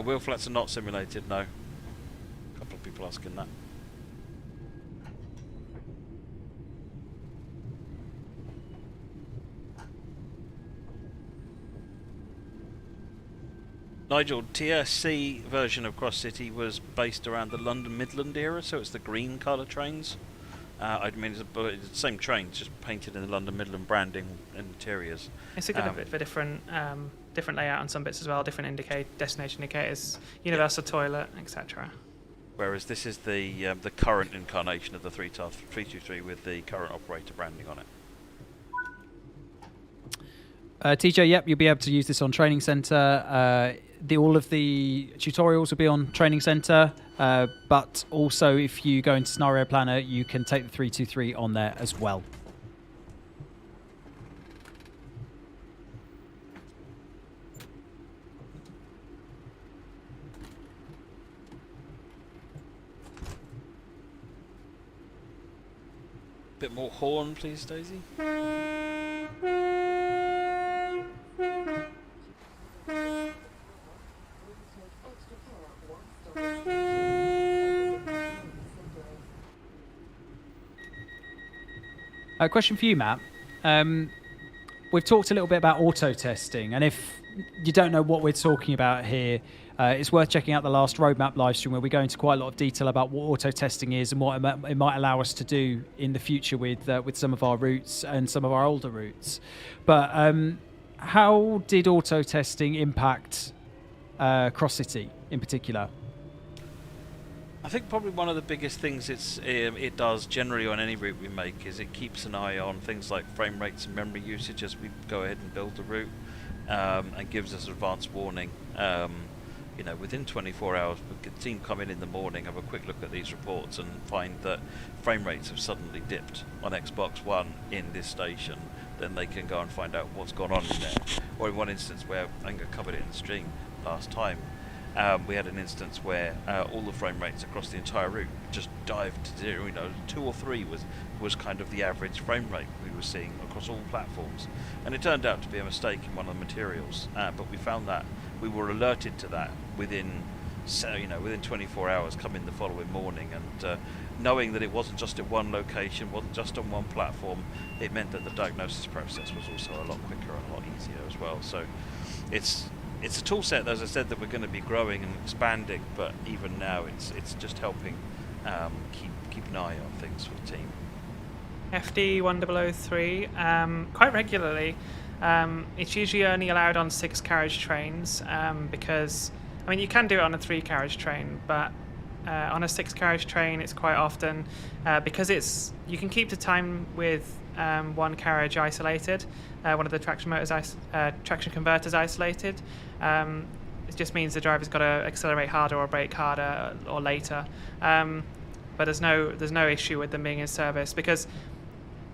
Wheel flats are not simulated, no. A couple of people asking that. Nigel, TSC version of Cross City was based around the London Midland era, so it's the green colour trains. I mean, it's the same trains, just painted in the London Midland branding and interiors. It's a good bit for different layout on some bits as well, different destination indicators, universal toilet, etc. Whereas this is the current incarnation of the 323 with the current operator branding on it. TJ, yep, you'll be able to use this on Training Centre. All of the tutorials will be on Training Centre, but also if you go into Scenario Planner, you can take the 323 on there as well. Bit more horn, please, Daisy. Question for you, Matt. We've talked a little bit about auto testing, and if you don't know what we're talking about here, it's worth checking out the last roadmap live stream where we go into quite a lot of detail about what auto testing is and what it might allow us to do in the future with some of our routes and some of our older routes. But how did auto testing impact Cross City in particular? I think probably one of the biggest things it does generally on any route we make is it keeps an eye on things like frame rates and memory usage as we go ahead and build the route, and gives us advance warning. Within 24 hours, the team come in the morning, have a quick look at these reports and find that frame rates have suddenly dipped on Xbox One in this station. Then they can go and find out what's gone on in there. Or in one instance where I think I covered it in the stream last time, we had an instance where all the frame rates across the entire route just dived to zero. 2 or 3 was kind of the average frame rate we were seeing across all platforms, and it turned out to be a mistake in one of the materials. But we found that we were alerted to that within 24 hours, come in the following morning, and knowing that it wasn't just at one location, wasn't just on one platform, it meant that the diagnosis process was also a lot quicker and a lot easier as well. So it's a tool set, as I said, that we're going to be growing and expanding, but even now it's just helping keep an eye on things for the team. FD 1003, quite regularly. It's usually only allowed on 6 carriage trains because I mean, you can do it on a 3-carriage train, but on a 6-carriage train, it's quite often because you can keep the time with 1 carriage isolated, one of the traction converters isolated. It just means the driver's got to accelerate harder or brake harder or later. But there's no issue with them being in service because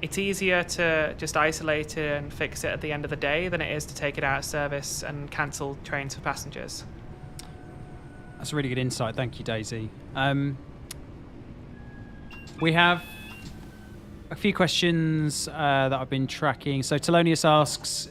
it's easier to just isolate it and fix it at the end of the day than it is to take it out of service and cancel trains for passengers. That's a really good insight. Thank you, Daisy. We have a few questions that I've been tracking. So Telonius asks,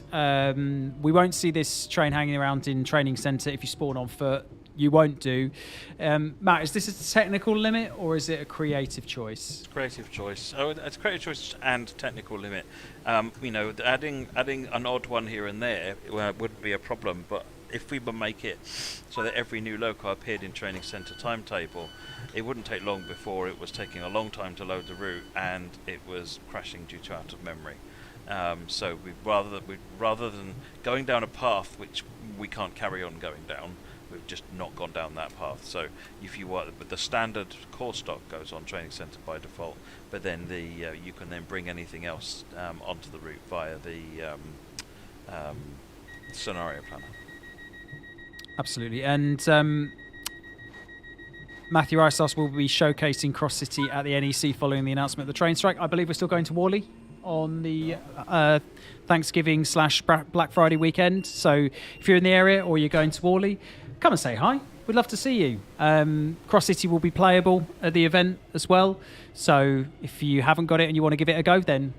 we won't see this train hanging around in training centre if you spawn on foot. You won't do. Matt, is this a technical limit or is it a creative choice? Creative choice. Oh, it's creative choice and technical limit. Adding an odd one here and there wouldn't be a problem, but if we would make it so that every new loco appeared in training centre timetable, it wouldn't take long before it was taking a long time to load the route and it was crashing due to out of memory. So rather than going down a path which we can't carry on going down, we've just not gone down that path. So if you want, but the standard core stock goes on training centre by default, but then you can then bring anything else onto the route via the scenario planner. Absolutely. And Matthew Isos will be showcasing Cross-City at the NEC following the announcement of the train strike. I believe we're still going to Worley on the Thanksgiving / Black Friday weekend. So if you're in the area or you're going to Worley, come and say hi. We'd love to see you. Cross-City will be playable at the event as well. So if you haven't got it and you want to give it a go, then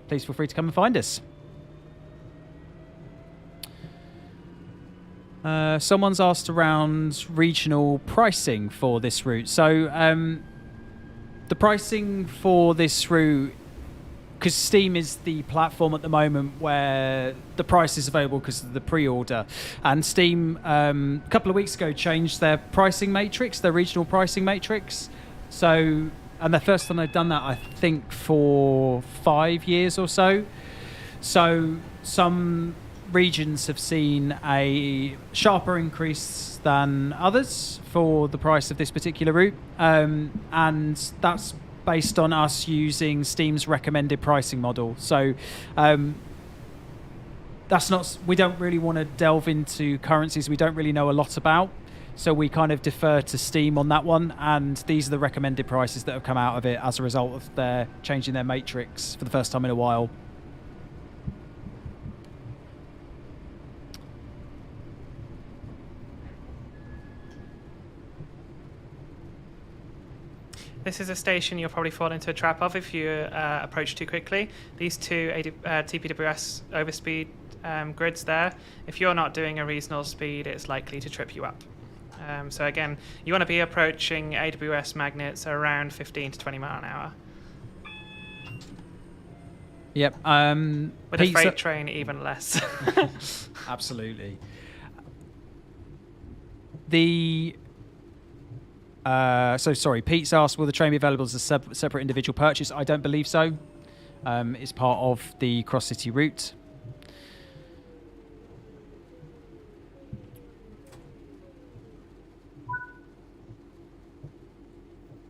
please feel free to come and find us. Someone's asked around regional pricing for this route. So the pricing for this route, because Steam is the platform at the moment where the price is available because of the pre-order, and Steam a couple of weeks ago changed their pricing matrix, their regional pricing matrix. So, and the first time they've done that, I think, for 5 years or so. So some regions have seen a sharper increase than others for the price of this particular route, and that's based on us using Steam's recommended pricing model. So that's not, we don't really want to delve into currencies we don't really know a lot about, so we kind of defer to Steam on that one, and these are the recommended prices that have come out of it as a result of their changing their matrix for the first time in a while. This is a station you'll probably fall into a trap of if you approach too quickly. These two TPWS overspeed grids there, if you're not doing a reasonable speed, it's likely to trip you up. So again, you want to be approaching AWS magnets around 15 to 20 mile an hour. Yep. With a freight train, even less. Absolutely. Pete's asked, will the train be available as a separate individual purchase? I don't believe so. It's part of the Cross-City route.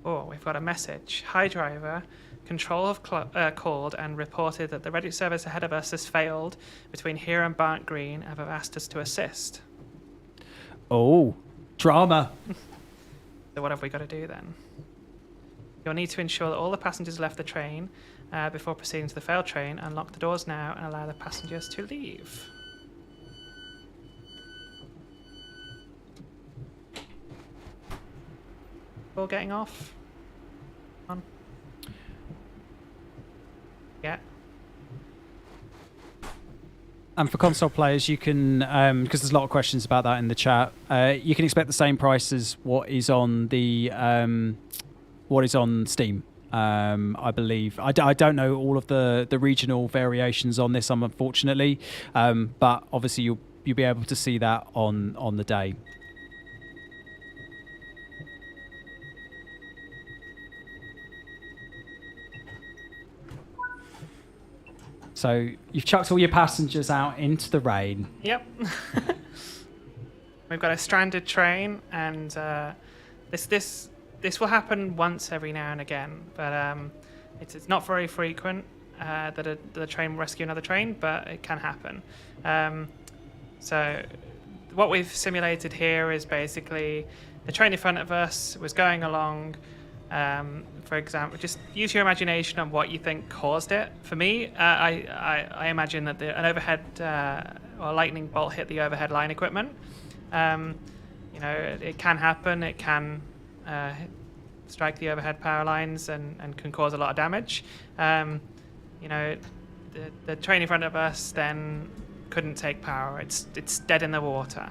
Oh, we've got a message. Hi, driver. Control have called and reported that the Redditch service ahead of us has failed between here and Barnt Green and have asked us to assist. Oh, drama. So what have we got to do then? You'll need to ensure that all the passengers left the train before proceeding to the failed train. Unlock the doors now and allow the passengers to leave. All getting off? On. Yeah. And for console players, you can, because there's a lot of questions about that in the chat, you can expect the same price as what is on the Steam. I believe. I don't know all of the regional variations on this, unfortunately, but obviously you'll be able to see that on the day. So you've chucked all your passengers out into the rain. Yep. we've got a stranded train, and this will happen once every now and again, but it's not very frequent that the train will rescue another train, but it can happen. So what we've simulated here is basically the train in front of us was going along. For example, just use your imagination on what you think caused it. For me, I imagine that an overhead or lightning bolt hit the overhead line equipment. It can happen. It can strike the overhead power lines and can cause a lot of damage. The train in front of us then couldn't take power. It's dead in the water.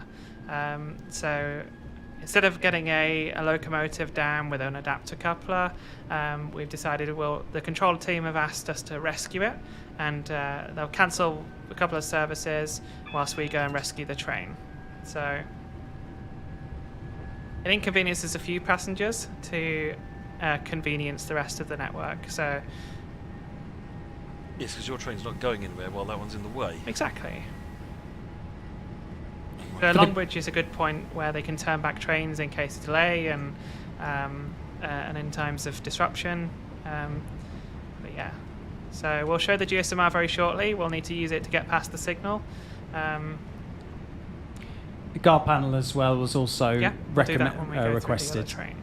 So instead of getting a locomotive down with an adapter coupler, we've decided the control team have asked us to rescue it, and they'll cancel a couple of services whilst we go and rescue the train. So it inconveniences a few passengers to convenience the rest of the network. So yes, because your train's not going anywhere while that one's in the way. Exactly. So Longbridge is a good point where they can turn back trains in case of delay and in times of disruption. But yeah, so we'll show the GSM-R very shortly. We'll need to use it to get past the signal. The guard panel as well was also requested. Train.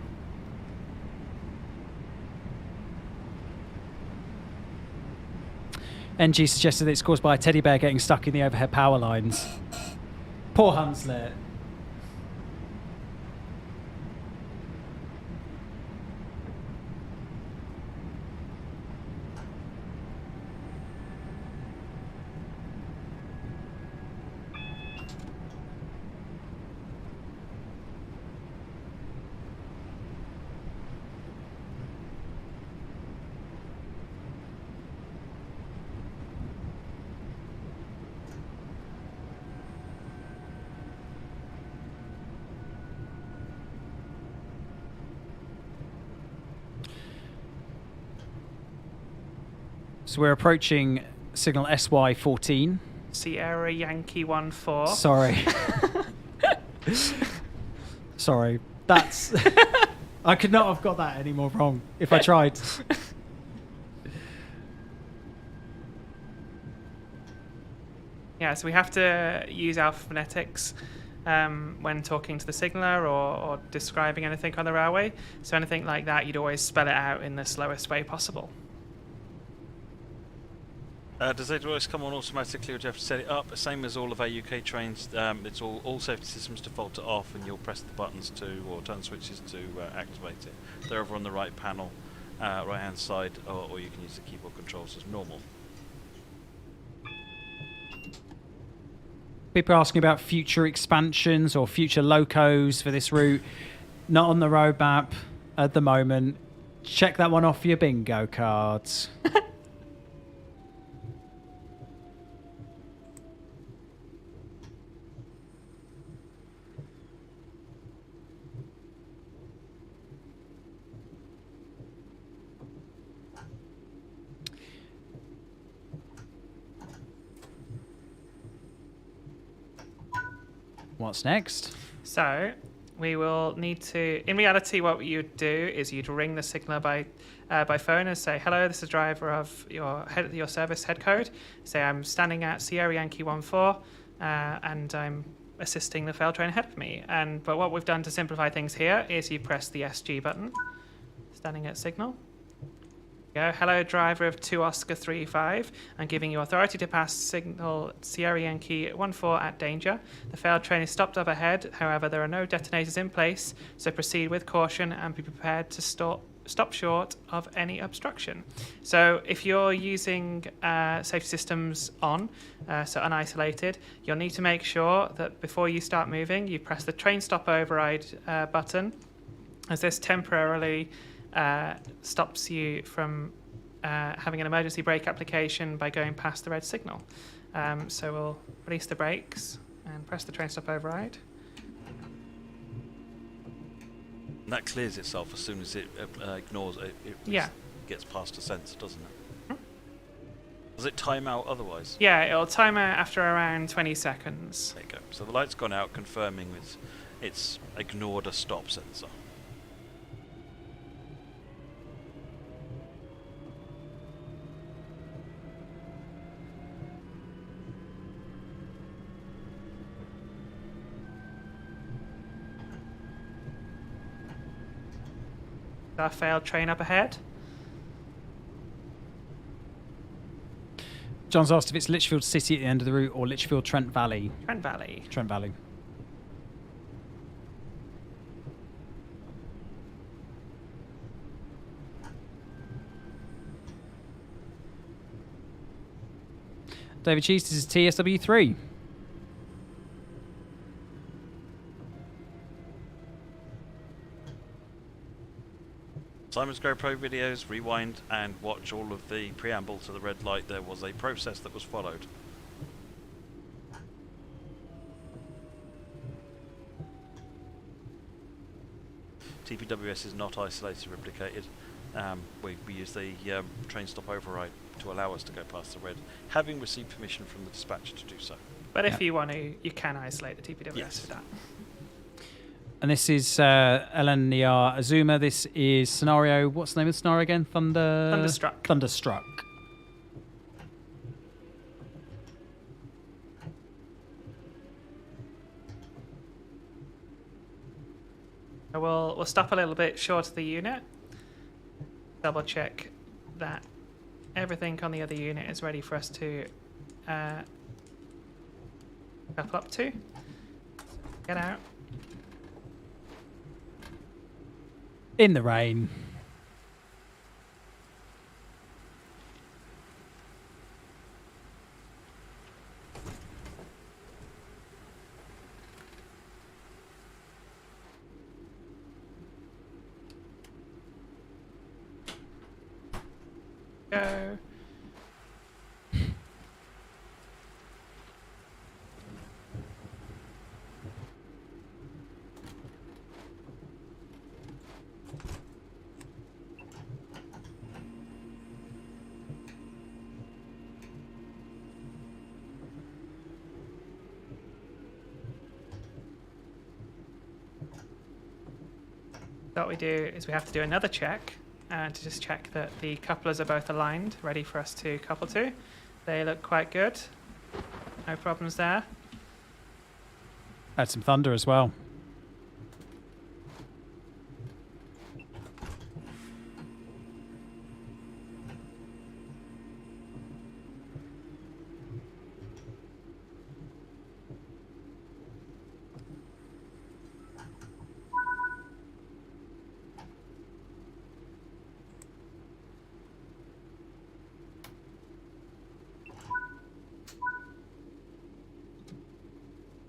NG suggested that it's caused by a teddy bear getting stuck in the overhead power lines. Poor Hunslet. So we're approaching signal SY14. Sierra Yankee 14. Sorry. Sorry. That's... I could not have got that any more wrong if I tried. Yeah, so we have to use alphaphonetics when talking to the signaller or describing anything on the railway. So anything like that, you'd always spell it out in the slowest way possible. Does it always come on automatically, or do you have to set it up? Same as all of our UK trains, it's all safety systems default to off, and you'll press the buttons or turn switches to activate it. They're over on the right panel, right hand side, or you can use the keyboard controls as normal. People are asking about future expansions or future locos for this route. Not on the roadmap at the moment. Check that one off your bingo cards. What's next? So we will need to, in reality, what you'd do is you'd ring the signaller by phone and say, hello, this is the driver of your service head code. Say, I'm standing at Sierra Yankee 14 and I'm assisting the failed train ahead of me. But what we've done to simplify things here is you press the SG button, standing at signal. Go, hello, driver of 2 Oscar 35. I'm giving you authority to pass signal Sierra Yankee 14 at danger. The failed train is stopped up ahead. However, there are no detonators in place, so proceed with caution and be prepared to stop short of any obstruction. So if you're using safety systems on, so unisolated, you'll need to make sure that before you start moving, you press the train stop override button, as this temporarily stops you from having an emergency brake application by going past the red signal. So we'll release the brakes and press the train stop override. And that clears itself as soon as it ignores it. Gets past a sensor, doesn't it? Does it time out otherwise? Yeah, it'll time out after around 20 seconds. There you go. So the light's gone out, confirming it's ignored a stop sensor. Our failed train up ahead. John's asked if it's Lichfield City at the end of the route or Lichfield Trent Valley. Trent Valley. Trent Valley. David Cheese, this is TSW3. Simon's GoPro videos, rewind and watch all of the preamble to the red light. There was a process that was followed. TPWS is not isolated, replicated. We use the train stop override to allow us to go past the red, having received permission from the dispatcher to do so. But if you want to, you can isolate the TPWS Yes. with that. And this is LNER Azuma. This is scenario. What's the name of the scenario again? Thunderstruck. Thunderstruck. We'll stop a little bit short of the unit. Double check that everything on the other unit is ready for us to couple up to. Get out. In the rain. Go. What we do is we have to do another check to just check that the couplers are both aligned, ready for us to couple to. They look quite good. No problems there. Had some thunder as well.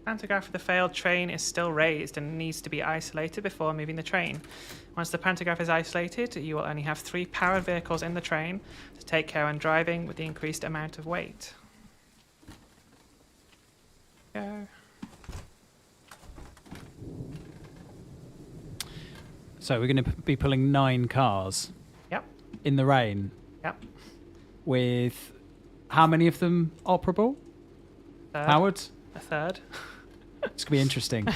Pantograph of the failed train is still raised and needs to be isolated before moving the train. Once the pantograph is isolated, you will only have 3 powered vehicles in the train to take care when driving with the increased amount of weight. Go. So we're going to be pulling 9 cars. Yep. In the rain. Yep. With how many of them operable? Third. Howard? A third. It's going to be interesting.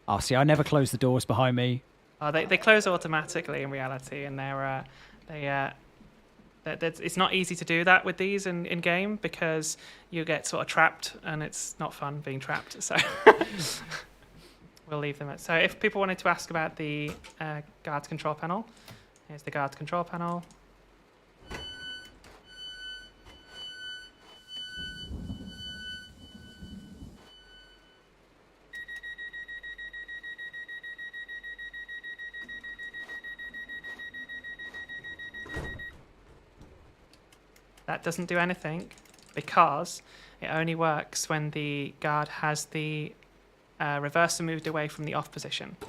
Oh, see, I never close the doors behind me. They close automatically in reality, and it's not easy to do that with these in game because you get sort of trapped, and it's not fun being trapped. So we'll leave them. So if people wanted to ask about the guards control panel, here's the guards control panel. That doesn't do anything because it only works when the guard has the reverser moved away from the off position. So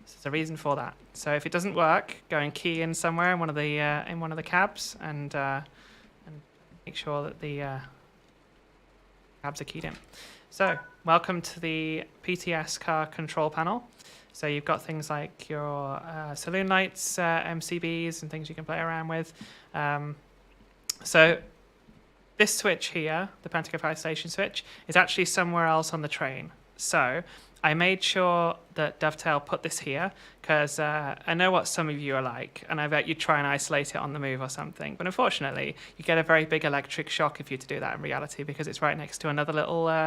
there's a reason for that. So if it doesn't work, go and key in somewhere in one of the cabs and make sure that the Cabs are keyed in. So, welcome to the PTS car control panel. So you've got things like your saloon lights, MCBs, and things you can play around with. So this switch here, the Pantograph Isolation switch, is actually somewhere else on the train. So I made sure that Dovetail put this here because I know what some of you are like, and I bet you'd try and isolate it on the move or something. But unfortunately, you get a very big electric shock if you were to do that in reality because it's right next to another little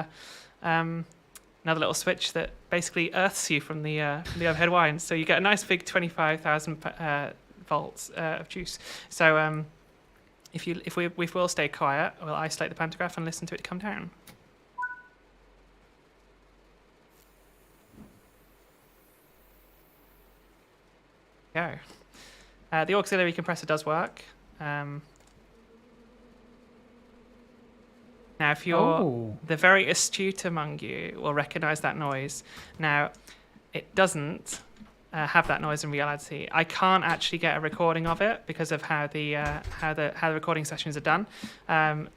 switch that basically earths you from the overhead wires. So you get a nice big 25,000 volts of juice. So if we will stay quiet, we'll isolate the pantograph and listen to it come down. Go. The auxiliary compressor does work. Now, if you're the very astute among you, will recognise that noise. Now, it doesn't have that noise in reality. I can't actually get a recording of it because of how the recording sessions are done.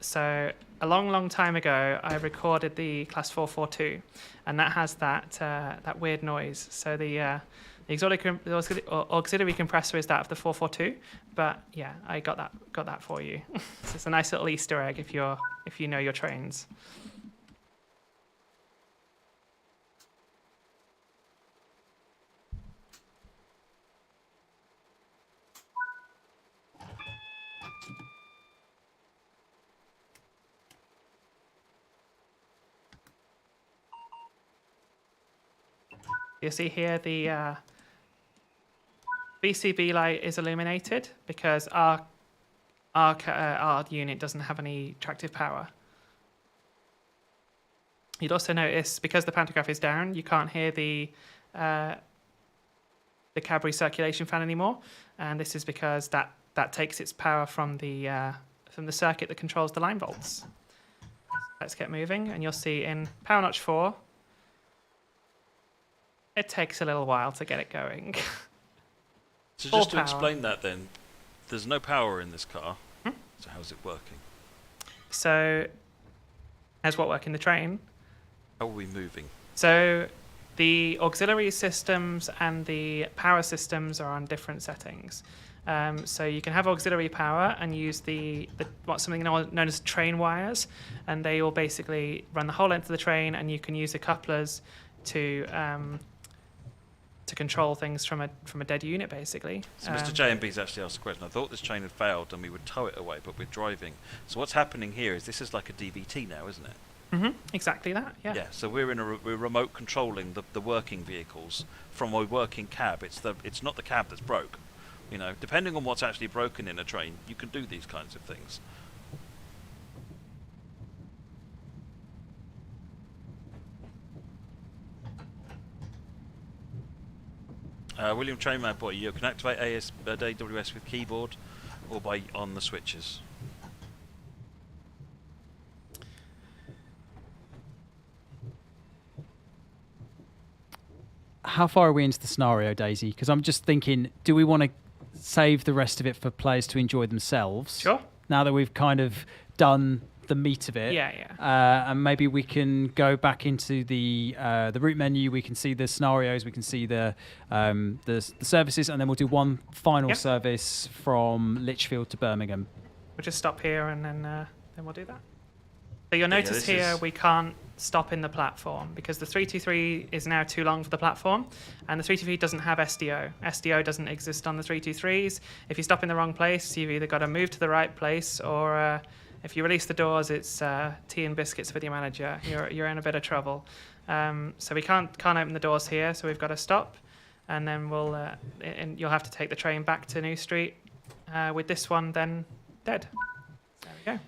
So a long time ago, I recorded the Class 442, and that has that weird noise. So the auxiliary compressor is that of the 442, but yeah, I got that for you. So it's a nice little Easter egg if you know your trains. You'll see here the VCB light is illuminated because our unit doesn't have any tractive power. You'd also notice because the pantograph is down, you can't hear the cab recirculation fan anymore, and this is because that takes its power from the circuit that controls the line volts. Let's get moving, and you'll see in Power Notch 4, it takes a little while to get it going. So just to explain that then, there's no power in this car, so how's it working? So, how's what working the train? How are we moving? So, the auxiliary systems and the power systems are on different settings. So you can have auxiliary power and use what's something known as train wires, and they will basically run the whole length of the train, and you can use the couplers to control things from a dead unit, basically. So Mr. J&B's actually asked a question. I thought this train had failed and we would tow it away, but we're driving. So what's happening here is this is like a DVT now, isn't it? Mm-hmm. Exactly that, yeah. Yeah, so we're remote controlling the working vehicles from a working cab. It's not the cab that's broke. You know, depending on what's actually broken in a train, you can do these kinds of things. William Trainman Boy, you can activate AWS with keyboard or on the switches. How far are we into the scenario, Daisy? Because I'm just thinking, do we want to save the rest of it for players to enjoy themselves? Sure. Now that we've kind of done the meat of it. Yeah. And maybe we can go back into the route menu. We can see the scenarios. We can see the services, and then we'll do one final service from Lichfield to Birmingham. We'll just stop here, and then we'll do that. So you'll notice here we can't stop in the platform because the 323 is now too long for the platform, and the 323 doesn't have SDO. SDO doesn't exist on the 323s. If you stop in the wrong place, you've either got to move to the right place, or if you release the doors, it's tea and biscuits with your manager. You're in a bit of trouble. So we can't open the doors here, so we've got to stop, and then and you'll have to take the train back to New Street with this one then dead. There we go.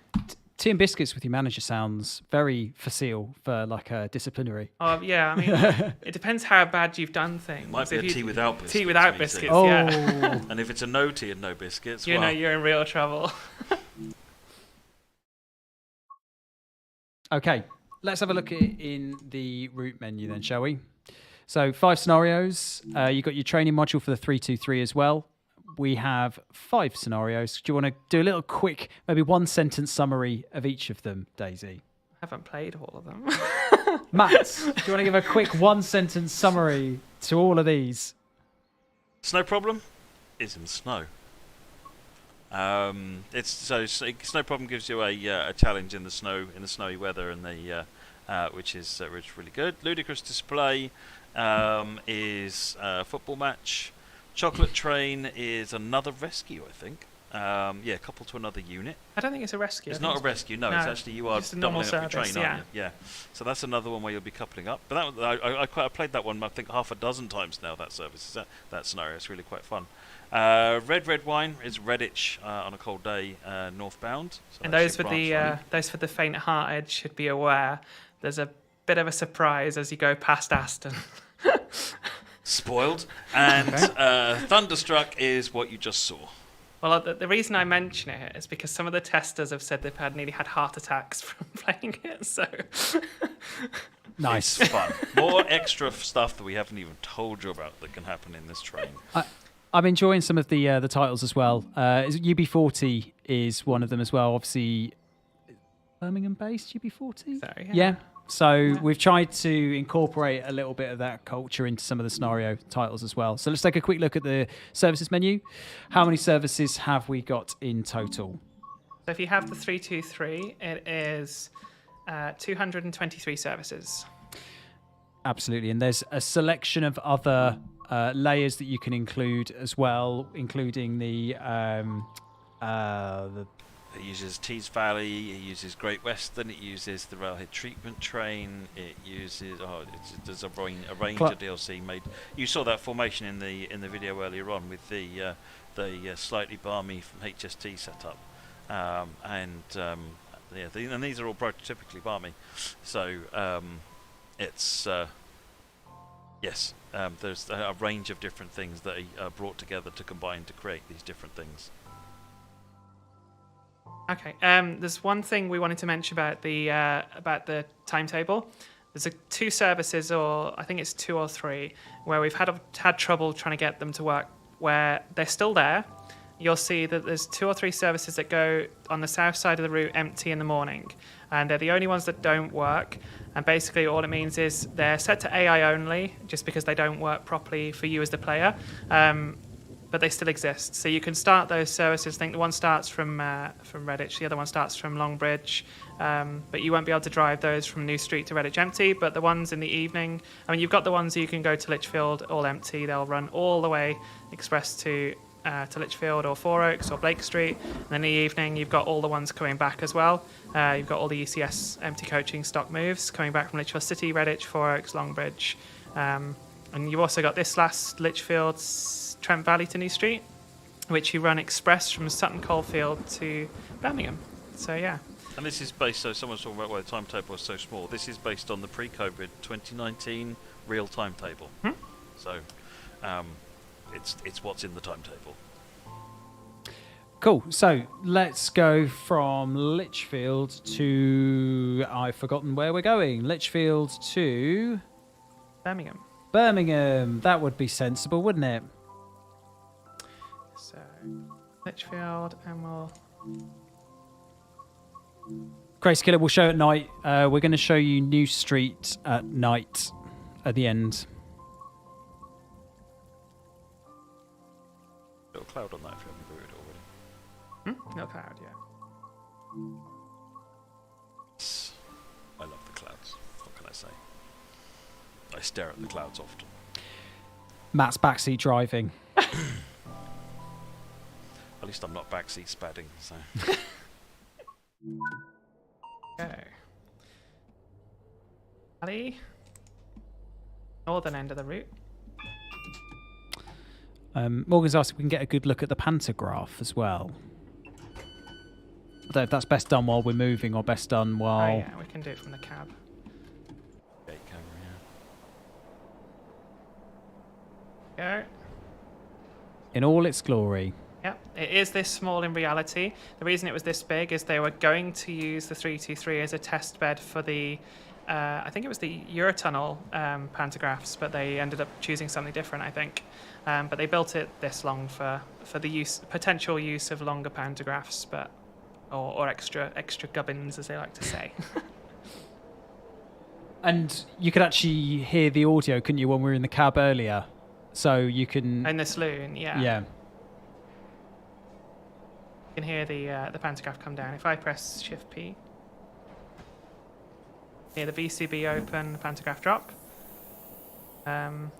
Tea and biscuits with your manager sounds very facile for like a disciplinary. Oh yeah, I mean it depends how bad you've done things. It might be a tea without biscuits. Tea without biscuits, oh. yeah. And if it's a no tea and no biscuits, you know you're in real trouble. Okay, let's have a look in the route menu then, shall we? So 5 scenarios. You've got your training module for the 323 as well. We have 5 scenarios. Do you want to do a little quick, maybe 1 sentence summary of each of them, Daisy? haven't played all of them. Matt, do you want to give a quick one-sentence summary to all of these? Snow problem is in snow. Snow problem gives you a challenge in the snowy weather, and which is really good. Ludicrous display is a football match. Chocolate train is another rescue, I think. Coupled to another unit. I don't think it's a rescue. It's not a rescue. No, it's actually you are just a normal doubling up your service, train, aren't you? Yeah. So that's another one where you'll be coupling up. But I played that one I think half a dozen times now. That service, that scenario, it's really quite fun. Red wine is Redditch on a cold day northbound. So and those for the faint-hearted should be aware. There's a bit of a surprise as you go past Aston. Spoiled. And Thunderstruck is what you just saw. Well, the reason I mention it is because some of the testers have said they've nearly had heart attacks from playing it. So nice, it's fun. More extra stuff that we haven't even told you about that can happen in this train. I'm enjoying some of the titles as well. UB40 is one of them as well. Obviously, Birmingham-based UB40. Sorry, yeah. So we've tried to incorporate a little bit of that culture into some of the scenario titles as well. So let's take a quick look at the services menu. How many services have we got in total? So if you have the 323, it is 223 services. Absolutely. And there's a selection of other layers that you can include as well, including the It uses Tees Valley, it uses Great Western, it uses the Railhead Treatment Train, it uses there's a range of DLC made. You saw that formation in the video earlier on with the slightly balmy from HST setup, and these are all prototypically balmy. So it's yes, there's a range of different things that are brought together to combine to create these different things. Okay. There's one thing we wanted to mention about the timetable. There's two services, or I think it's two or three, where we've had trouble trying to get them to work. Where they're still there, you'll see that there's two or three services that go on the south side of the route empty in the morning, and they're the only ones that don't work. And basically, all it means is they're set to AI only, just because they don't work properly for you as the player. But they still exist. So you can start those services. I think the one starts from Redditch, the other one starts from Longbridge. But you won't be able to drive those from New Street to Redditch empty. But the ones in the evening, I mean, you've got the ones you can go to Lichfield all empty. They'll run all the way express to Lichfield or Four Oaks or Blake Street. And then in the evening, you've got all the ones coming back as well. You've got all the ECS empty coaching stock moves coming back from Lichfield City, Redditch, Four Oaks, Longbridge. And you've also got this last Lichfield Trent Valley to New Street, which you run express from Sutton Coldfield to Birmingham. So yeah. And this is based, so someone's talking about why the timetable was so small. This is based on the pre-COVID 2019 real timetable. So it's what's in the timetable. Cool. So let's go from Lichfield to... I've forgotten where we're going. Lichfield to... Birmingham. That would be sensible, wouldn't it? So, Lichfield, and we'll... Grace Killer will show at night. We're going to show you New Street at night at the end. Little cloud on that if you haven't booted already. No cloud, yeah. I love the clouds. What can I say? I stare at the clouds often. Matt's backseat driving. At least I'm not backseat spadding, so. Okay. Valley. Northern end of the route. Morgan's asked if we can get a good look at the pantograph as well. I don't know if that's best done while we're moving or best done while... Oh yeah, we can do it from the cab. Gate camera, Go. In all its glory. Yep, it is this small in reality. The reason it was this big is they were going to use the 323 as a test bed for the, I think it was the Eurotunnel pantographs, but they ended up choosing something different, I think. But they built it this long for the potential use of longer pantographs, but or extra gubbins, as they like to say. And you could actually hear the audio, couldn't you, when we were in the cab earlier? So you can... In the saloon, yeah. Yeah. You can hear the pantograph come down. If I press Shift P, hear the VCB open, the pantograph drop. Up.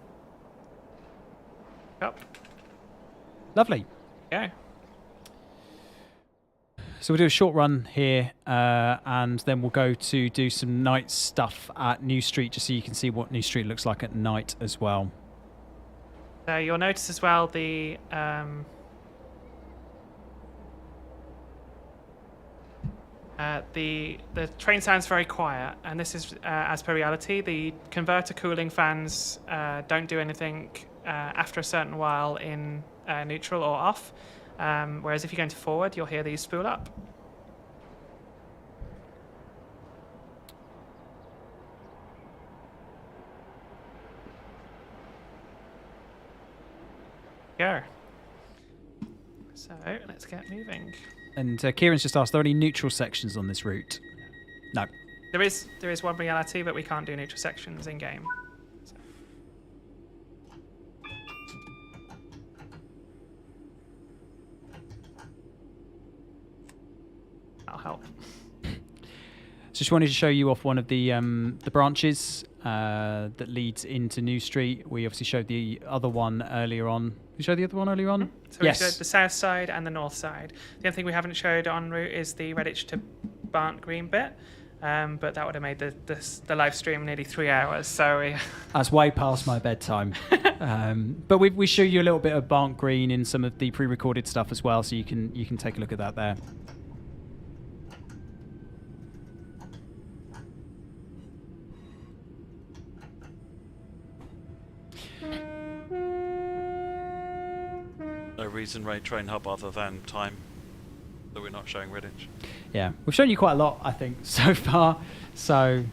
Lovely. Go. So we'll do a short run here, and then we'll go to do some night stuff at New Street, just so you can see what New Street looks like at night as well. So you'll notice as well the train sounds very quiet, and this is as per reality. The converter cooling fans don't do anything after a certain while in neutral or off. Whereas if you're going to forward, you'll hear these spool up. Go. So let's get moving. And Kieran's just asked, are there any neutral sections on this route? No. There is one reality, but we can't do neutral sections in game. So. That'll help. Just wanted to show you off one of the branches that leads into New Street. We obviously showed the other one earlier on. We showed the other one earlier on? So we showed the south side and the north side. The only thing we haven't showed en route is the Redditch to Barnt Green bit. But that would have made the live stream nearly 3 hours. So that's way past my bedtime. But we show you a little bit of Barnt Green in some of the pre-recorded stuff as well, so you can take a look at that there. No reason train hub other than time that we're not showing Redditch. Yeah, we've shown you quite a lot, I think, so far. So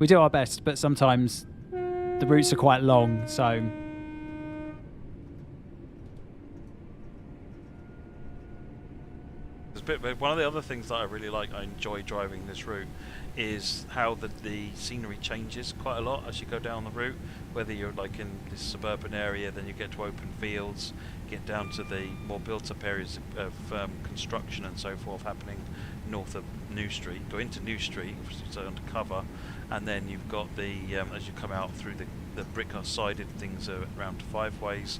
we do our best, but sometimes the routes are quite long. So one of the other things that I really like, I enjoy driving this route, is how the scenery changes quite a lot as you go down the route. Whether you're like in this suburban area, then you get to open fields, get down to the more built-up areas of construction and so forth happening north of New Street. Go into New Street, so undercover, and then you've got the as you come out through the brick-sided things around five ways,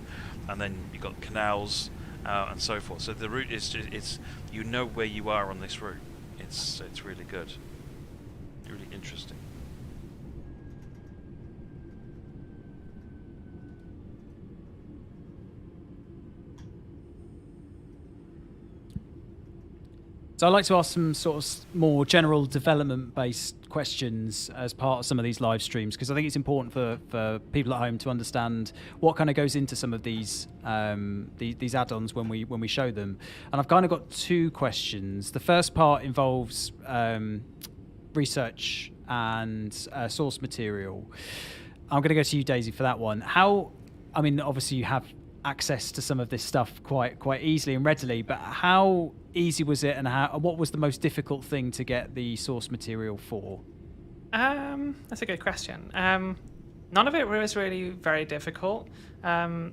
and then you've got canals and so forth. So the route is it's you know where you are on this route. It's really good, really interesting. So I'd like to ask some sort of more general development-based questions as part of some of these live streams, because I think it's important for people at home to understand what kind of goes into some of these add-ons when we show them. And I've kind of got two questions. The first part involves research and source material. I'm going to go to you, Daisy, for that one. I mean, obviously you have access to some of this stuff quite easily and readily, but how easy was it, and what was the most difficult thing to get the source material for? That's a good question. None of it was really very difficult. Getting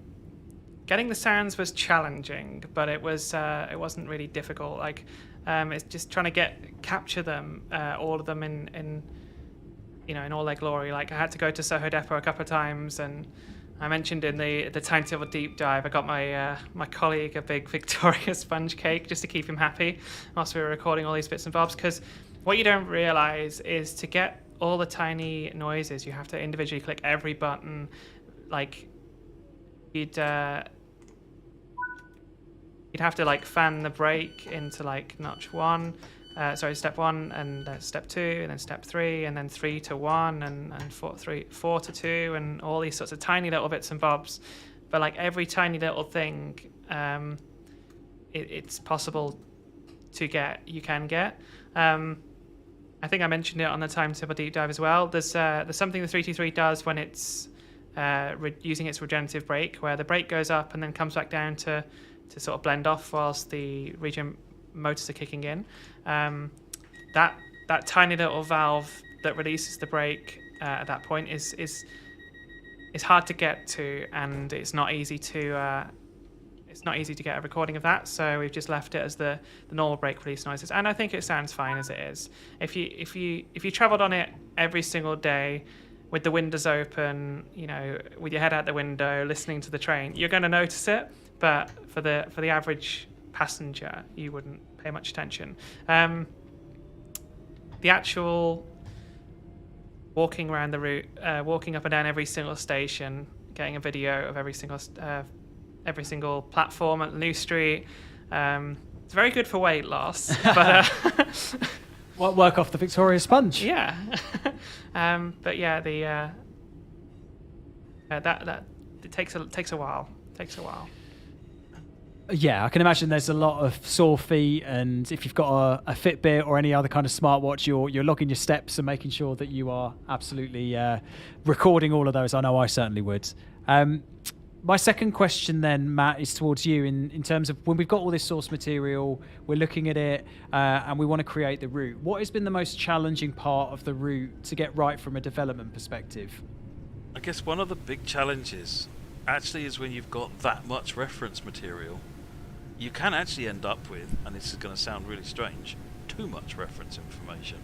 the sounds was challenging, but it wasn't really difficult. Like it's just trying to capture them, all of them in all their glory. Like I had to go to Soho Depot a couple of times, and I mentioned in the Timetable deep dive, I got my colleague a big Victoria sponge cake just to keep him happy whilst we were recording all these bits and bobs. Because what you don't realise is to get all the tiny noises, you have to individually click every button. Like you'd have to like fan the brake into like notch one. Step 1 and step 2 and then step 3 and then 3 to 1 and 4 to 2 and all these sorts of tiny little bits and bobs. But like every tiny little thing, it's possible to get. You can get. I think I mentioned it on the Timetable deep dive as well. There's something the 323 does when it's using its regenerative brake, where the brake goes up and then comes back down to sort of blend off whilst the regen motors are kicking in. That tiny little valve that releases the brake at that point is hard to get to, and it's not easy to get a recording of that. So we've just left it as the normal brake release noises, and I think it sounds fine as it is. If you travelled on it every single day with the windows open, you know, with your head out the window, listening to the train, you're going to notice it. But for the average passenger, you wouldn't pay much attention. The actual walking around the route, walking up and down every single station, getting a video of every single platform at New Street. It's very good for weight loss, but work off the Victoria Sponge. Yeah. But yeah, that it takes a while. Yeah, I can imagine there's a lot of sore feet, and if you've got a Fitbit or any other kind of smartwatch, you're logging your steps and making sure that you are absolutely recording all of those. I know I certainly would. My second question then, Matt, is towards you in terms of when we've got all this source material, we're looking at it, and we want to create the route. What has been the most challenging part of the route to get right from a development perspective? I guess one of the big challenges actually is when you've got that much reference material, you can actually end up with, and this is going to sound really strange, too much reference information.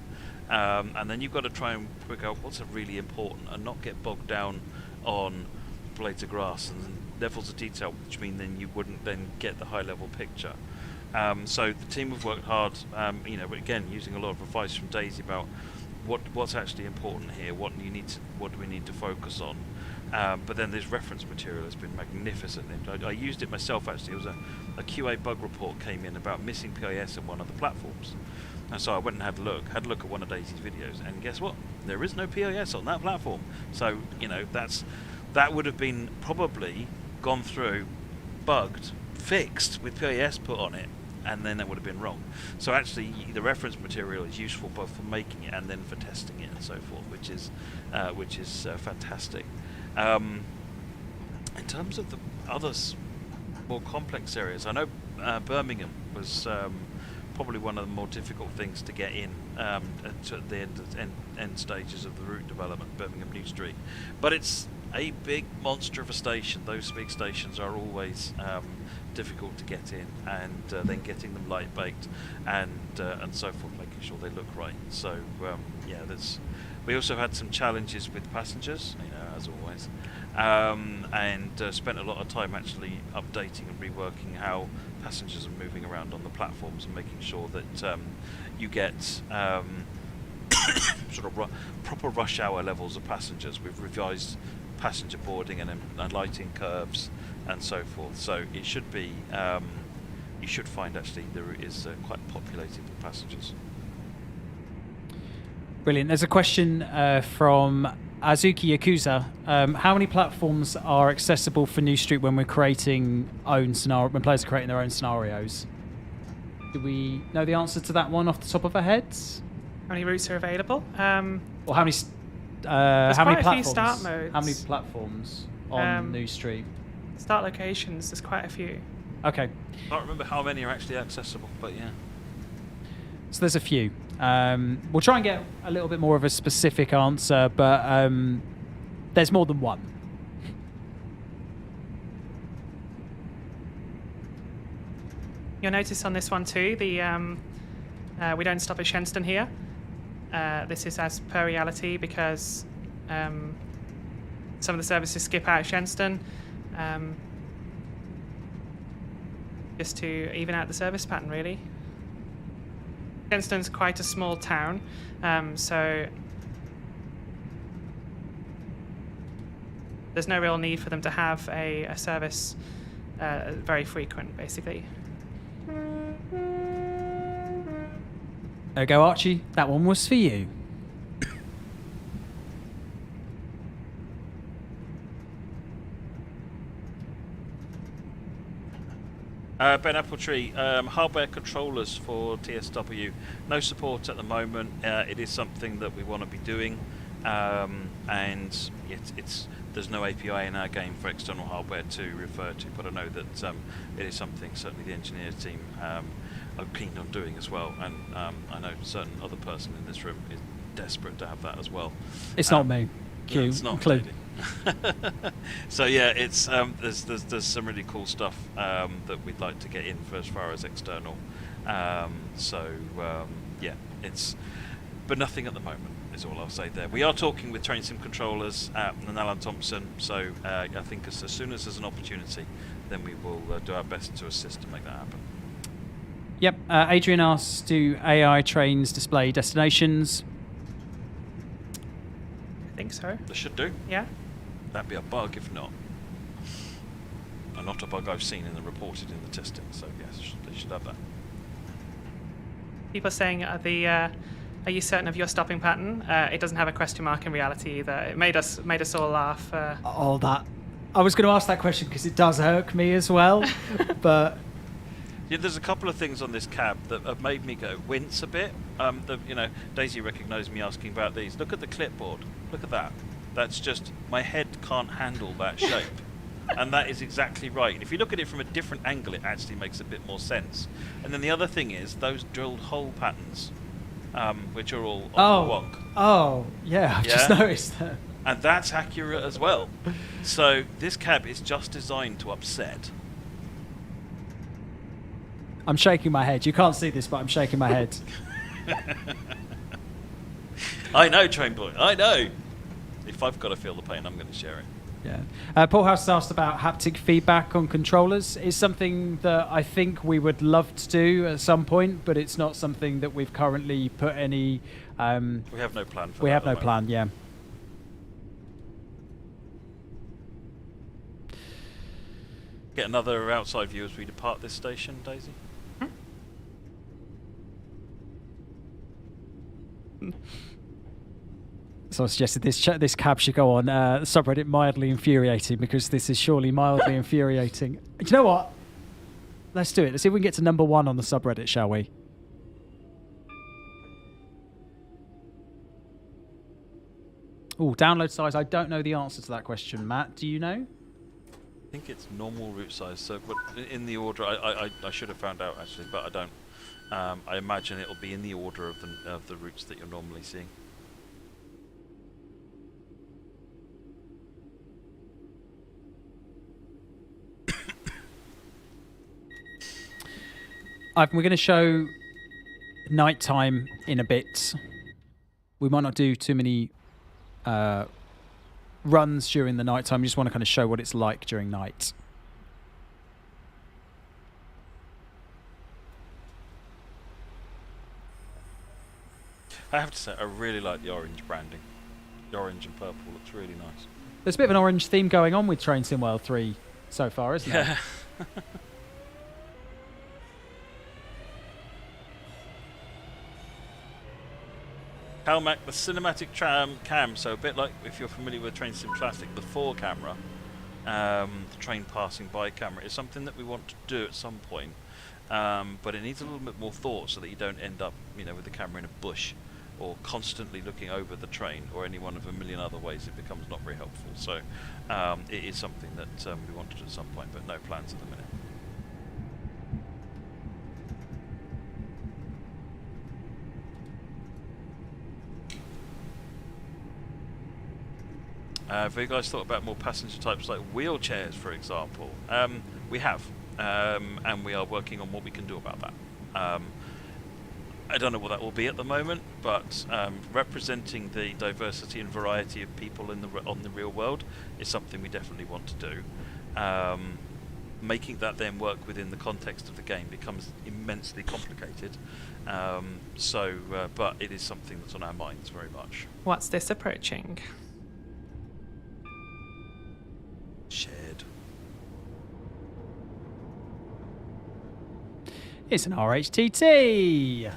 And then you've got to try and work out what's really important and not get bogged down on blades of grass and levels of detail, which mean then you wouldn't then get the high level picture. So the team have worked hard, you know, but again, using a lot of advice from Daisy about what's actually important here, what do we need to focus on. But then this reference material has been magnificent. I used it myself actually. It was a QA bug report came in about missing PIS in one of the platforms. And so I went and had a look at one of Daisy's videos, and guess what? There is no PIS on that platform. So, you know, that would have been probably gone through, bugged, fixed with PIS put on it, and then that would have been wrong. So actually the reference material is useful both for making it and then for testing it and so forth, which is fantastic. In terms of the others, more complex areas, I know Birmingham was probably one of the more difficult things to get in at the end stages of the route development, Birmingham New Street. But it's a big monster of a station. Those big stations are always difficult to get in, and then getting them light baked and so forth, making sure they look right. So yeah, we also had some challenges with passengers, you know, as always, and spent a lot of time actually updating and reworking how passengers are moving around on the platforms and making sure that you get sort of proper rush hour levels of passengers. We've revised passenger boarding and lighting curves and so forth. So it should be, you should find actually the route is quite populated with passengers. Brilliant. There's a question from Azuki Yakuza. How many platforms are accessible for New Street when we're creating when players are creating their own scenarios? Do we know the answer to that one off the top of our heads? How many routes are available? Or how many platforms? Start modes. How many platforms on New Street? Start locations. There's quite a few. Okay. I can't remember how many are actually accessible, but yeah. So there's a few. We'll try and get a little bit more of a specific answer, but there's more than one. You'll notice on this one too, we don't stop at Shenston here. This is as per reality because some of the services skip out of Shenston just to even out the service pattern, really. Shenston's quite a small town, so there's no real need for them to have a service very frequent, basically. There you go, Archie. That one was for you. Ben Appletree, hardware controllers for TSW. No support at the moment. It is something that we want to be doing, and there's no API in our game for external hardware to refer to. But I know that it is something certainly the engineers team are keen on doing as well, and I know a certain other person in this room desperate to have that as well. It's not me. Q. It's not Clue. Lady. So yeah, it's there's some really cool stuff that we'd like to get in for as far as external. Yeah, it's but nothing at the moment is all I'll say there. We are talking with Train Sim controllers and Alan Thompson, so I think as soon as there's an opportunity, then we will do our best to assist and make that happen. Yep. Adrian asks, do AI trains display destinations? I think so. They should do. Yeah. That'd be a bug if not. And not a bug I've seen in the reported in the testing, so yes, they should have that. People are saying, are you certain of your stopping pattern? It doesn't have a question mark in reality either. It made us all laugh. That. I was going to ask that question because it does irk me as well, but... Yeah, there's a couple of things on this cab that have made me go wince a bit. Daisy recognised me asking about these. Look at the clipboard. Look at that. That's just, my head can't handle that shape. And that is exactly right. And if you look at it from a different angle, it actually makes a bit more sense. And then the other thing is those drilled hole patterns, which are all on the walk. Oh, yeah, I've just noticed that. And that's accurate as well. So this cab is just designed to upset. I'm shaking my head. You can't see this, but I'm shaking my head. I know, Train Boy, I know. If I've got to feel the pain, I'm going to share it. Yeah. Paul House asked about haptic feedback on controllers. It's something that I think we would love to do at some point, but it's not something that we've currently put any... we have no plan for that. We have no plan, yeah. Get another outside view as we depart this station, Daisy. So I suggested this cab should go on subreddit mildly infuriating, because this is surely mildly infuriating. Do you know what? Let's do it. Let's see if we can get to number 1 on the subreddit, shall we? Oh, download size. I don't know the answer to that question, Matt. Do you know? I think it's normal route size. So in the order, I should have found out actually, but I don't. I imagine it'll be in the order of the routes that you're normally seeing. We're going to show nighttime in a bit. We might not do too many runs during the nighttime. We just want to kind of show what it's like during night. I have to say, I really like the orange branding. The orange and purple looks really nice. There's a bit of an orange theme going on with Train Sim World 3 so far, isn't there? Calmac, the cinematic cam, so a bit like if you're familiar with Train Sim Classic, the 4 camera, the train passing by camera, is something that we want to do at some point. But it needs a little bit more thought so that you don't end up, with the camera in a bush or constantly looking over the train, or any one of a million other ways it becomes not very helpful. So it is something that we want to do at some point, but no plans at the minute. Have you guys thought about more passenger types like wheelchairs, for example? We have, and we are working on what we can do about that. I don't know what that will be at the moment, but representing the diversity and variety of people on the real world is something we definitely want to do. Making that then work within the context of the game becomes immensely complicated. But it is something that's on our minds very much. What's this approaching? Shared. It's an RHTT.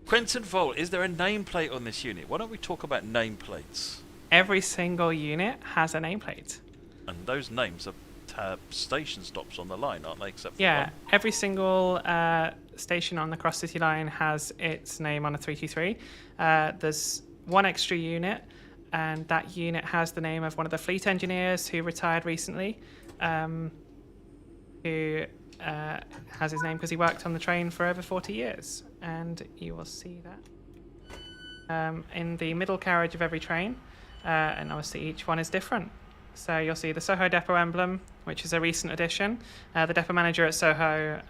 Quentin Volt, is there a nameplate on this unit? Why don't we talk about nameplates? Every single unit has a nameplate. And those names are station stops on the line, aren't they? Except for Yeah, one. every single station on the Cross-City Line has its name on a 323. There's one extra unit, and that unit has the name of one of the fleet engineers who retired recently, who has his name because he worked on the train for over 40 years. and you will see that in the middle carriage of every train, and obviously each one is different. So you'll see the Soho Depot emblem, which is a recent addition. The depot manager at Soho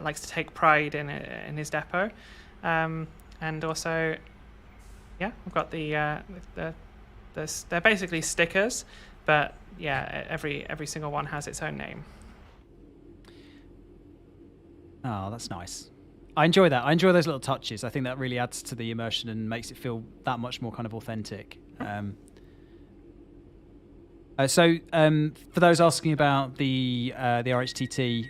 likes to take pride in his depot, and also, yeah, we've got they're basically stickers, but yeah, every single one has its own name. Oh, that's nice. I enjoy that. I enjoy those little touches. I think that really adds to the immersion and makes it feel that much more kind of authentic. So for those asking about the RHTT,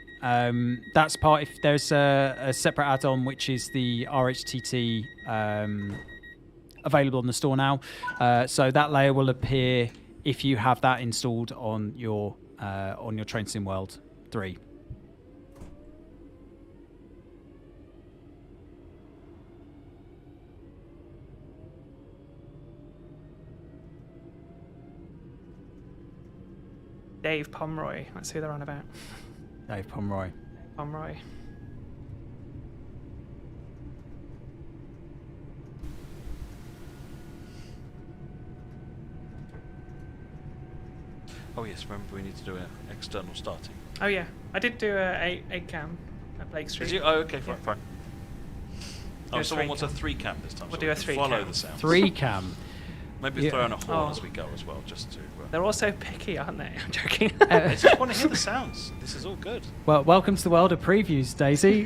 that's part. If there's a separate add-on which is the RHTT available on the store now. So that layer will appear if you have that installed on your Train Sim World 3. Dave Pomeroy. That's who they're on about. Dave Pomeroy. Pomeroy. Oh yes, remember we need to do an external starting. Oh yeah, I did do a 8 cam at Blake Street. Did you? Oh, okay, fine, Yeah. fine. Do Oh, a someone 3 wants a cam. 3 cam this time. We'll so do we a can 3 follow cam. the sound. 3 cam. Maybe Yeah. throw in a horn Oh. as we go as well, just to. They're also picky, aren't they? I'm joking. I just want to hear the sounds. This is all good. Well, welcome to the world of previews, Daisy.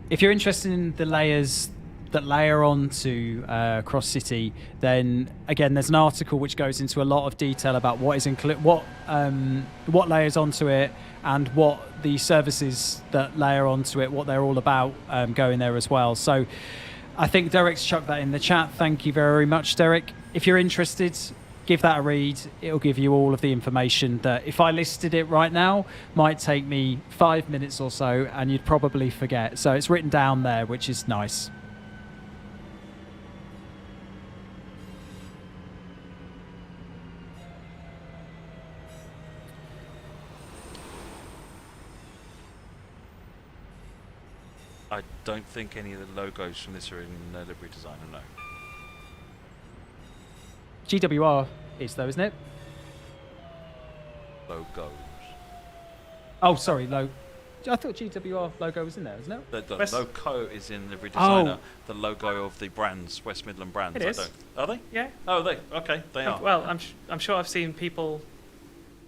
If you're interested in the layers that layer onto Cross City, then again, there's an article which goes into a lot of detail about what is what layers onto it, and what the services that layer onto it, what they're all about, go in there as well. So I think Derek's chucked that in the chat. Thank you very much, Derek. If you're interested, give that a read. It'll give you all of the information that if I listed it right now, might take me 5 minutes or so, and you'd probably forget. So it's written down there, which is nice. I don't think any of the logos from this are in livery designer, no. GWR is though, isn't it? Logos. Oh, sorry, I thought GWR logo was in there, isn't it? The West- logo is in livery designer. Oh. The logo of the brands, West Midland brands. It is. Are they? Yeah. Oh, okay, they are. Well, I'm sure I've seen people.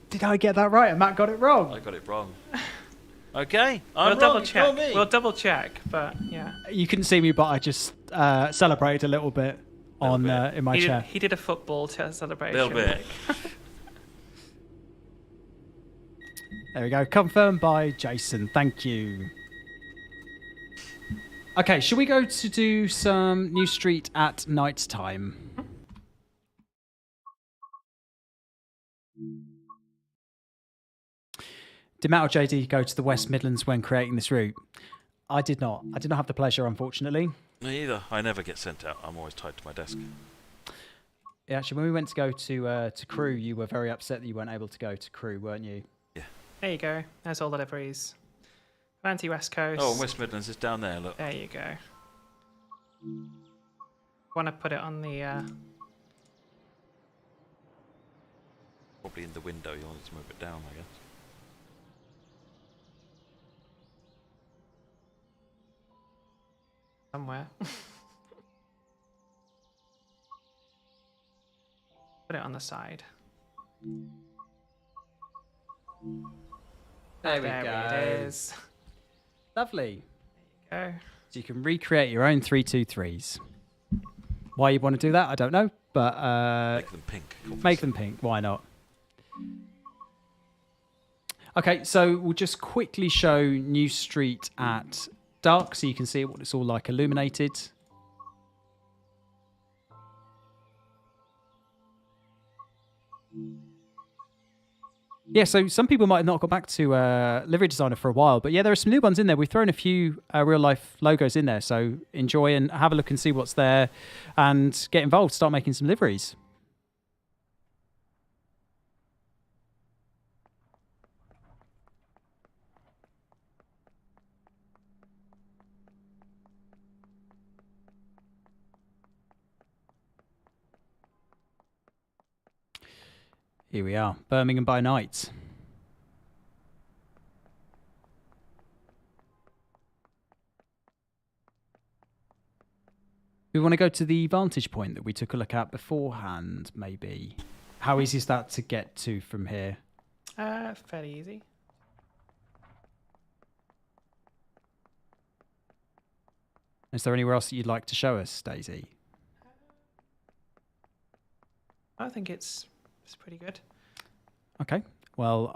Did I get that right and Matt got it wrong? I got it wrong. Okay, I'm We'll wrong. double check. Me. We'll double check, but yeah. You couldn't see me, but I just celebrated a little bit on bit. in my chair. He did a football celebration. Little bit. like. There we go. Confirmed by Jason. Thank you. Okay, should we go to do some New Street at night time? Did Matt or JD go to the West Midlands when creating this route? I did not. I did not have the pleasure, unfortunately. Me either. I never get sent out. I'm always tied to my desk. Yeah, actually, when we went to go to Crewe, you were very upset that you weren't able to go to Crewe, weren't you? Yeah. There you go. There's all the liveries. Anti-West Coast. Oh, and West Midlands is down there. Look. There you go. Want to put it on the. Probably in the window. You wanted to move it down, I guess. Somewhere. Put it on the side. There It is. Lovely. Go. So you can recreate your own 323s. Why you want to do that, I don't know, but Make them pink. make them pink. Why not? Okay, so we'll just quickly show New Street at dark so you can see what it's all like illuminated. Yeah, so some people might have not got back to Livery Designer for a while, but yeah, there are some new ones in there. We've thrown a few real-life logos in there, so enjoy and have a look and see what's there and get involved, start making some liveries. Here we are, Birmingham by night. We want to go to the vantage point that we took a look at beforehand, maybe. How easy is that to get to from here? Fairly easy. Is there anywhere else that you'd like to show us, Daisy? I think it's pretty good. Okay. Well,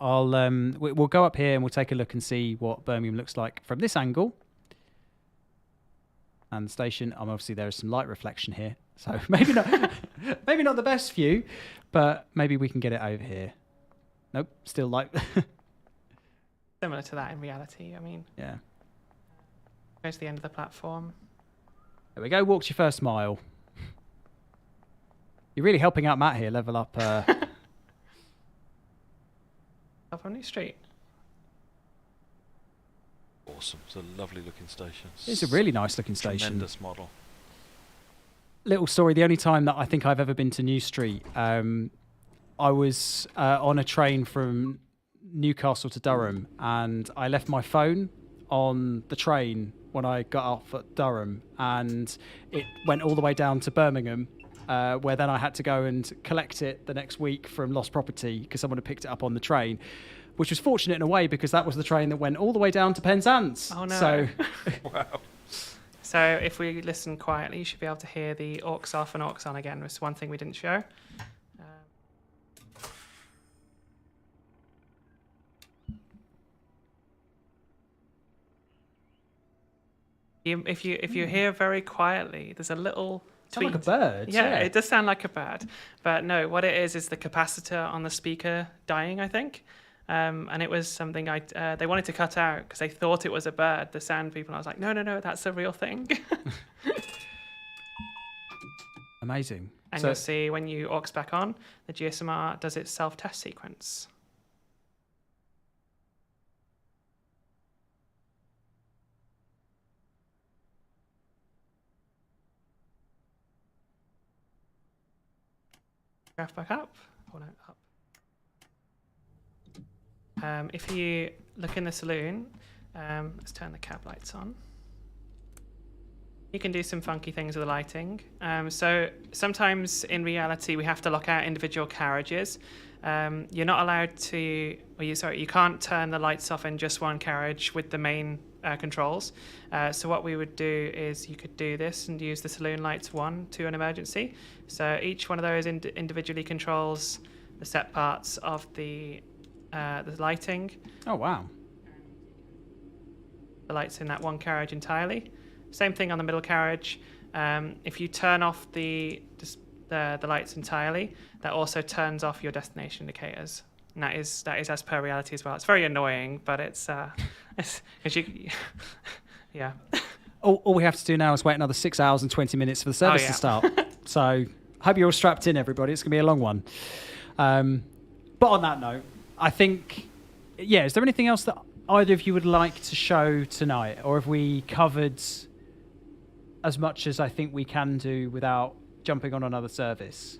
we'll go up here and we'll take a look and see what Birmingham looks like from this angle. And the station, obviously there is some light reflection here, so maybe not the best view, but maybe we can get it over here. Nope, still light. Similar to that in reality. I mean, Yeah. Goes to the end of the platform. There we go. Walked your first mile. You're really helping out Matt here. Level up. Up on New Street. Awesome. It's a lovely looking station. It's a really nice looking station. Tremendous model. Little story. The only time that I think I've ever been to New Street, I was on a train from Newcastle to Durham, and I left my phone on the train when I got off at Durham, and it went all the way down to Birmingham, where then I had to go and collect it the next week from Lost Property because someone had picked it up on the train, which was fortunate in a way because that was the train that went all the way down to Penzance. Oh no. So Wow. So if we listen quietly, you should be able to hear the aux off and aux on again. It's one thing we didn't show. If you hear very quietly, there's a little sound like a tweet. bird. Yeah, it does sound like a bird. But no, what it is the capacitor on the speaker dying, I think. And it was something they wanted to cut out because they thought it was a bird, the sound people. And I was like, no, that's a real thing. Amazing. And So- you'll see when you aux back on, the GSM-R does its self-test sequence. Graph back up. Oh no, up. If you look in the saloon, let's turn the cab lights on. You can do some funky things with the lighting. So sometimes in reality, we have to lock out individual carriages. You're not allowed to, you can't turn the lights off in just one carriage with the main controls. So what we would do is you could do this and use the saloon lights 1 to an emergency. So each one of those individually controls the set parts of the lighting. Oh wow. The lights in that one carriage entirely. Same thing on the middle carriage. If you turn off the lights entirely, that also turns off your destination indicators. And that is as per reality as well. It's very annoying, but it's because you, yeah. All we have to do now is wait another 6 hours and 20 minutes for the service to start. So hope you're all strapped in, everybody. It's going to be a long one. But on that note, I think, yeah, is there anything else that either of you would like to show tonight? Or have we covered as much as I think we can do without jumping on another service?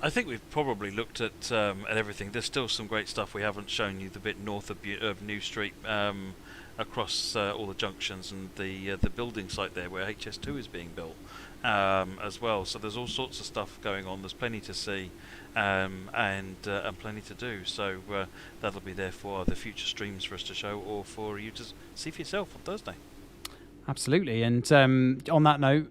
I think we've probably looked at everything. There's still some great stuff we haven't shown you. The bit north of New Street, across all the junctions and the building site there where HS2 is being built as well. So there's all sorts of stuff going on. There's plenty to see and plenty to do. So that'll be there for the future streams for us to show or for you to see for yourself on Thursday. Absolutely. And on that note,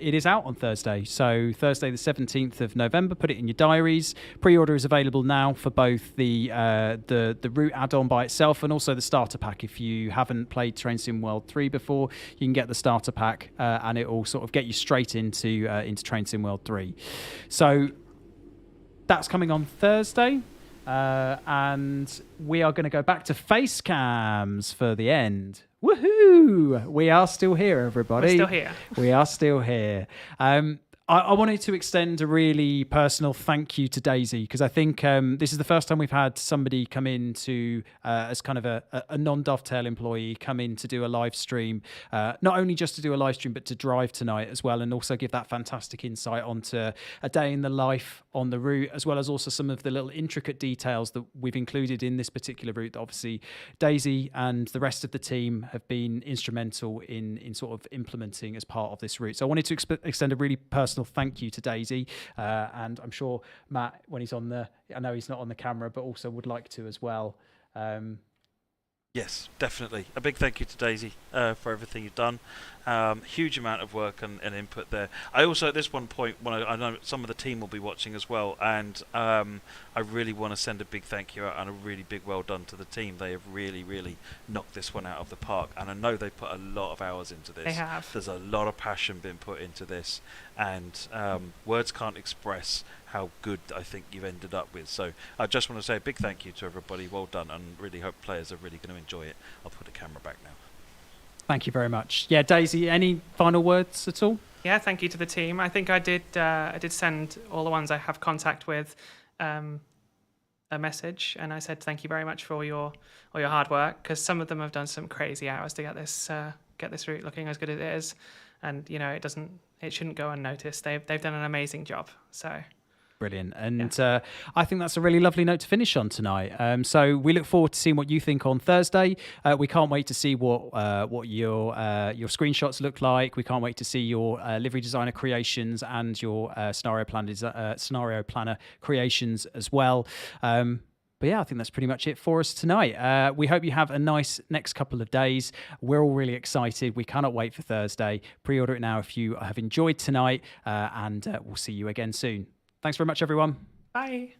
it is out on Thursday. So Thursday, the 17th of November. Put it in your diaries. Pre-order is available now for both the Route add-on by itself and also the starter pack. If you haven't played Train Sim World 3 before, you can get the starter pack and it will sort of get you straight into Train Sim World 3. So that's coming on Thursday. And we are going to go back to face cams for the end. Woohoo! We are still here, everybody. We're still here. We are still here. I wanted to extend a really personal thank you to Daisy, because I think this is the first time we've had somebody come in to, as kind of a non-Dovetail employee, come in to do a live stream, not only just to do a live stream, but to drive tonight as well, and also give that fantastic insight onto a day in the life on the route, as well as also some of the little intricate details that we've included in this particular route that obviously Daisy and the rest of the team have been instrumental in sort of implementing as part of this route. So I wanted to extend a really personal thank you to Daisy, and I'm sure Matt, when he's on I know he's not on the camera, but also would like to as well. Yes, definitely. A big thank you to Daisy for everything you've done. Huge amount of work and input there. I also, at this one point, I know some of the team will be watching as well, and I really want to send a big thank you out and a really big well done to the team. They have really, really knocked this one out of the park, and I know they put a lot of hours into this. They have. There's a lot of passion been put into this, and words can't express how good I think you've ended up with. So I just want to say a big thank you to everybody. Well done, and really hope players are really going to enjoy it. I'll put the camera back now. Thank you very much. Yeah, Daisy, any final words at all? Yeah, thank you to the team. I think I did send all the ones I have contact with a message, and I said thank you very much for all your hard work, because some of them have done some crazy hours to get this route looking as good as it is, and it shouldn't go unnoticed. They've done an amazing job. So. Brilliant. And I think that's a really lovely note to finish on tonight. So we look forward to seeing what you think on Thursday. We can't wait to see what your screenshots look like. We can't wait to see your livery designer creations and your scenario planner creations as well. But yeah, I think that's pretty much it for us tonight. We hope you have a nice next couple of days. We're all really excited. We cannot wait for Thursday. Pre-order it now if you have enjoyed tonight, and we'll see you again soon. Thanks very much, everyone. Bye.